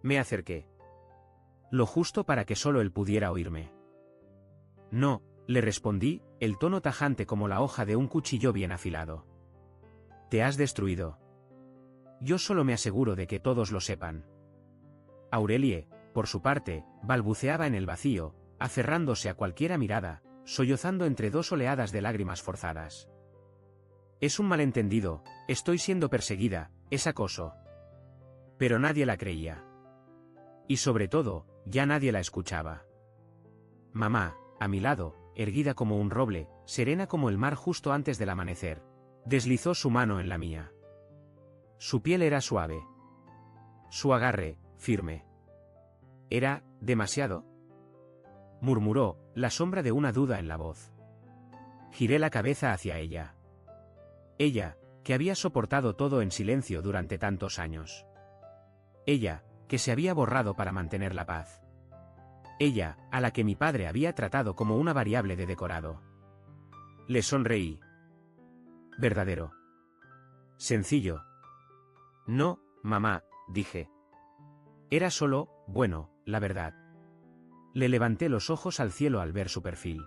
Me acerqué. Lo justo para que solo él pudiera oírme. No, le respondí, el tono tajante como la hoja de un cuchillo bien afilado. Te has destruido. Yo solo me aseguro de que todos lo sepan. Aurelie, por su parte, balbuceaba en el vacío, aferrándose a cualquiera mirada, sollozando entre dos oleadas de lágrimas forzadas. Es un malentendido, estoy siendo perseguida, es acoso. Pero nadie la creía. Y sobre todo, ya nadie la escuchaba. Mamá, a mi lado, erguida como un roble, serena como el mar justo antes del amanecer, deslizó su mano en la mía. Su piel era suave. Su agarre, firme. ¿Era demasiado?, murmuró, la sombra de una duda en la voz. Giré la cabeza hacia ella. Ella, que había soportado todo en silencio durante tantos años. Ella, que se había borrado para mantener la paz. Ella, a la que mi padre había tratado como una variable de decorado. Le sonreí. Verdadero. Sencillo. No, mamá, dije. Era solo, bueno, la verdad. Le levanté los ojos al cielo al ver su perfil.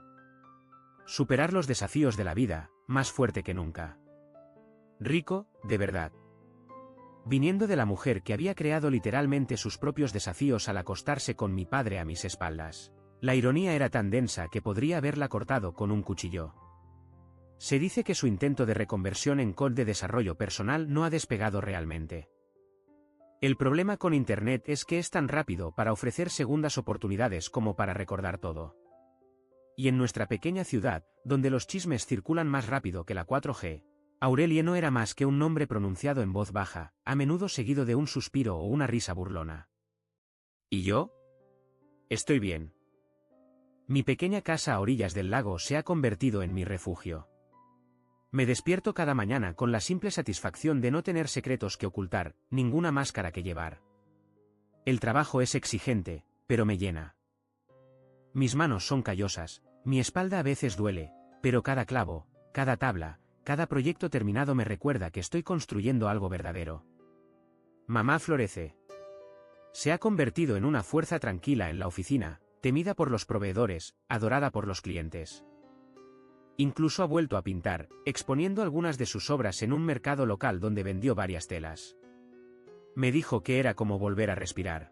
Superar los desafíos de la vida, más fuerte que nunca. Rico, de verdad. Viniendo de la mujer que había creado literalmente sus propios desafíos al acostarse con mi padre a mis espaldas. La ironía era tan densa que podría haberla cortado con un cuchillo. Se dice que su intento de reconversión en coach de desarrollo personal no ha despegado realmente. El problema con Internet es que es tan rápido para ofrecer segundas oportunidades como para recordar todo. Y en nuestra pequeña ciudad, donde los chismes circulan más rápido que la 4G, Aurelie no era más que un nombre pronunciado en voz baja, a menudo seguido de un suspiro o una risa burlona. ¿Y yo? Estoy bien. Mi pequeña casa a orillas del lago se ha convertido en mi refugio. Me despierto cada mañana con la simple satisfacción de no tener secretos que ocultar, ninguna máscara que llevar. El trabajo es exigente, pero me llena. Mis manos son callosas, mi espalda a veces duele, pero cada clavo, cada tabla, cada proyecto terminado me recuerda que estoy construyendo algo verdadero. Mamá florece. Se ha convertido en una fuerza tranquila en la oficina, temida por los proveedores, adorada por los clientes. Incluso ha vuelto a pintar, exponiendo algunas de sus obras en un mercado local donde vendió varias telas. Me dijo que era como volver a respirar.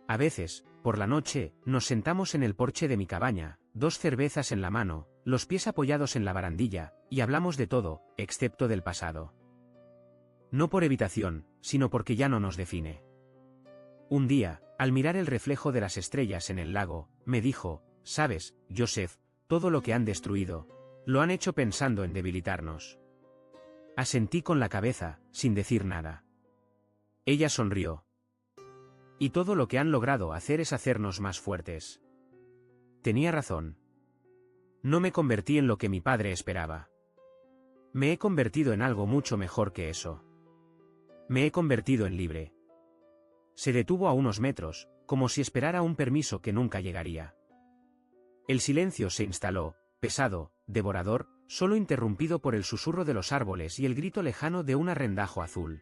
A veces, por la noche, nos sentamos en el porche de mi cabaña, 2 cervezas en la mano, los pies apoyados en la barandilla, y hablamos de todo, excepto del pasado. No por evitación, sino porque ya no nos define. Un día, al mirar el reflejo de las estrellas en el lago, me dijo, «Sabes, Joseph, todo lo que han destruido, lo han hecho pensando en debilitarnos». Asentí con la cabeza, sin decir nada. Ella sonrió. Y todo lo que han logrado hacer es hacernos más fuertes. Tenía razón. No me convertí en lo que mi padre esperaba. Me he convertido en algo mucho mejor que eso. Me he convertido en libre. Se detuvo a unos metros, como si esperara un permiso que nunca llegaría. El silencio se instaló, pesado, devorador, solo interrumpido por el susurro de los árboles y el grito lejano de un arrendajo azul.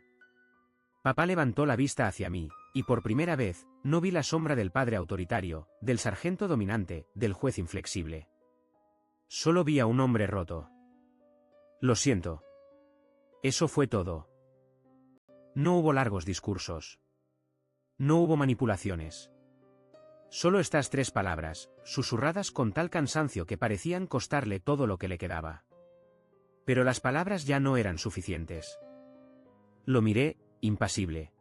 Papá levantó la vista hacia mí, y por primera vez, no vi la sombra del padre autoritario, del sargento dominante, del juez inflexible. Solo vi a un hombre roto. Lo siento. Eso fue todo. No hubo largos discursos. No hubo manipulaciones. Solo estas 3 palabras, susurradas con tal cansancio que parecían costarle todo lo que le quedaba. Pero las palabras ya no eran suficientes. Lo miré, impasible.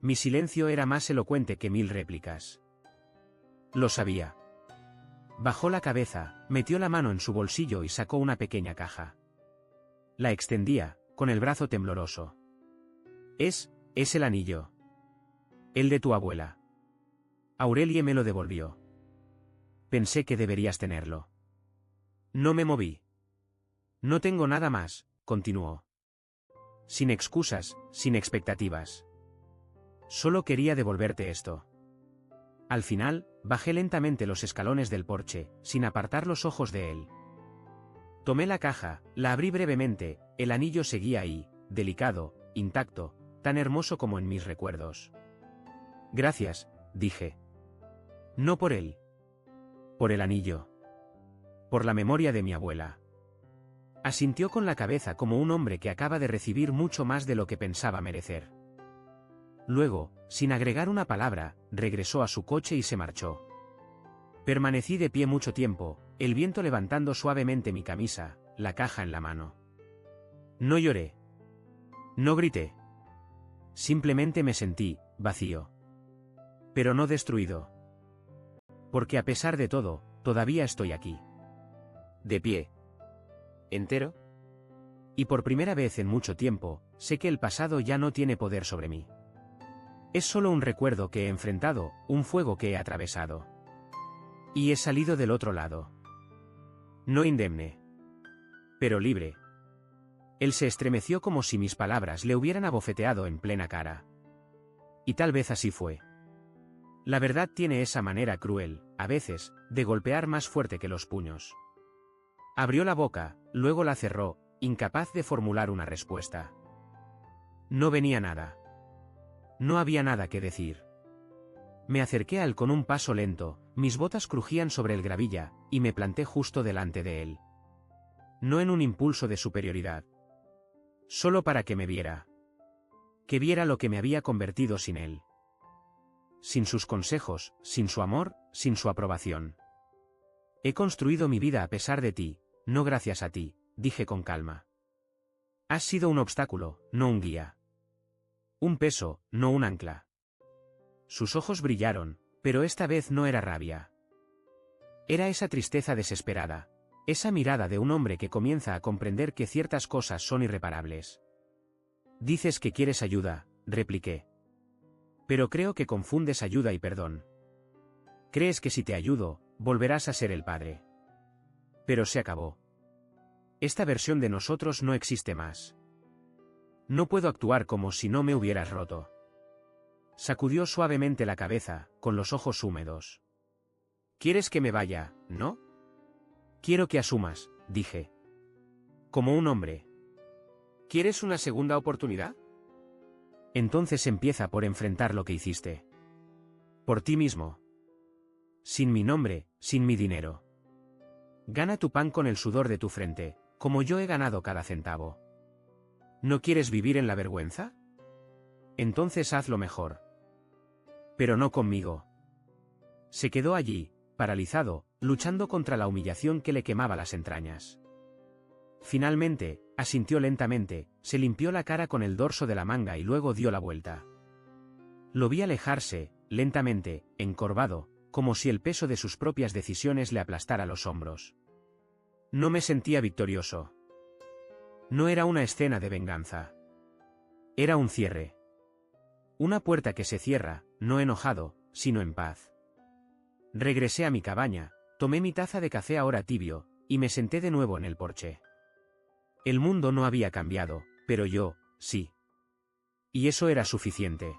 Mi silencio era más elocuente que 1000 réplicas. Lo sabía. Bajó la cabeza, metió la mano en su bolsillo y sacó una pequeña caja. La extendía, con el brazo tembloroso. Es el anillo. El de tu abuela. Aurelie me lo devolvió. Pensé que deberías tenerlo. No me moví. No tengo nada más, continuó. Sin excusas, sin expectativas. Solo quería devolverte esto. Al final, bajé lentamente los escalones del porche, sin apartar los ojos de él. Tomé la caja, la abrí brevemente, el anillo seguía ahí, delicado, intacto, tan hermoso como en mis recuerdos. Gracias, dije. No por él. Por el anillo. Por la memoria de mi abuela. Asintió con la cabeza como un hombre que acaba de recibir mucho más de lo que pensaba merecer. Luego, sin agregar una palabra, regresó a su coche y se marchó. Permanecí de pie mucho tiempo, el viento levantando suavemente mi camisa, la caja en la mano. No lloré. No grité. Simplemente me sentí, vacío. Pero no destruido. Porque a pesar de todo, todavía estoy aquí. De pie. ¿Entero? Y por primera vez en mucho tiempo, sé que el pasado ya no tiene poder sobre mí. Es solo un recuerdo que he enfrentado, un fuego que he atravesado. Y he salido del otro lado. No indemne. Pero libre. Él se estremeció como si mis palabras le hubieran abofeteado en plena cara. Y tal vez así fue. La verdad tiene esa manera cruel, a veces, de golpear más fuerte que los puños. Abrió la boca, luego la cerró, incapaz de formular una respuesta. No venía nada. No había nada que decir. Me acerqué a él con un paso lento, mis botas crujían sobre el gravilla, y me planté justo delante de él. No en un impulso de superioridad. Solo para que me viera. Que viera lo que me había convertido sin él. Sin sus consejos, sin su amor, sin su aprobación. He construido mi vida a pesar de ti, no gracias a ti, dije con calma. Has sido un obstáculo, no un guía. Un peso, no un ancla. Sus ojos brillaron, pero esta vez no era rabia. Era esa tristeza desesperada, esa mirada de un hombre que comienza a comprender que ciertas cosas son irreparables. Dices que quieres ayuda, repliqué. Pero creo que confundes ayuda y perdón. Crees que si te ayudo, volverás a ser el padre. Pero se acabó. Esta versión de nosotros no existe más. No puedo actuar como si no me hubieras roto. Sacudió suavemente la cabeza, con los ojos húmedos. ¿Quieres que me vaya, no? Quiero que asumas, dije. Como un hombre. ¿Quieres una segunda oportunidad? Entonces empieza por enfrentar lo que hiciste. Por ti mismo. Sin mi nombre, sin mi dinero. Gana tu pan con el sudor de tu frente, como yo he ganado cada centavo. ¿No quieres vivir en la vergüenza? Entonces hazlo mejor. Pero no conmigo. Se quedó allí, paralizado, luchando contra la humillación que le quemaba las entrañas. Finalmente, asintió lentamente, se limpió la cara con el dorso de la manga y luego dio la vuelta. Lo vi alejarse, lentamente, encorvado, como si el peso de sus propias decisiones le aplastara los hombros. No me sentía victorioso. No era una escena de venganza. Era un cierre. Una puerta que se cierra, no enojado, sino en paz. Regresé a mi cabaña, tomé mi taza de café ahora tibio, y me senté de nuevo en el porche. El mundo no había cambiado, pero yo, sí. Y eso era suficiente.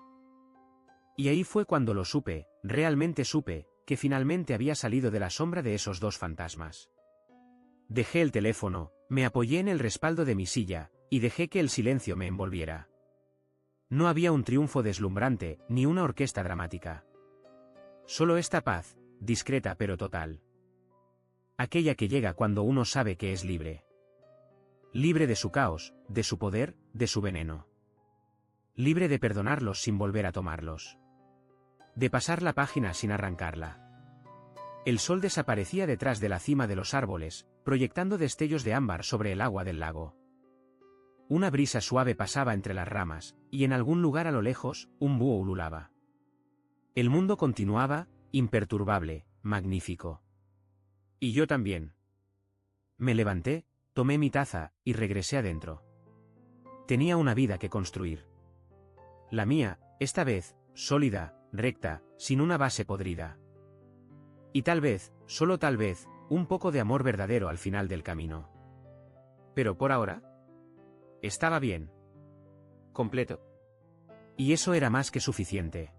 Y ahí fue cuando lo supe, realmente supe, que finalmente había salido de la sombra de esos dos fantasmas. Dejé el teléfono, me apoyé en el respaldo de mi silla, y dejé que el silencio me envolviera. No había un triunfo deslumbrante, ni una orquesta dramática. Solo esta paz, discreta pero total. Aquella que llega cuando uno sabe que es libre. Libre de su caos, de su poder, de su veneno. Libre de perdonarlos sin volver a tomarlos. De pasar la página sin arrancarla. El sol desaparecía detrás de la cima de los árboles, proyectando destellos de ámbar sobre el agua del lago. Una brisa suave pasaba entre las ramas, y en algún lugar a lo lejos, un búho ululaba. El mundo continuaba, imperturbable, magnífico. Y yo también. Me levanté, tomé mi taza, y regresé adentro. Tenía una vida que construir. La mía, esta vez, sólida, recta, sin una base podrida. Y tal vez, solo tal vez, un poco de amor verdadero al final del camino. Pero por ahora, estaba bien. Completo. Y eso era más que suficiente.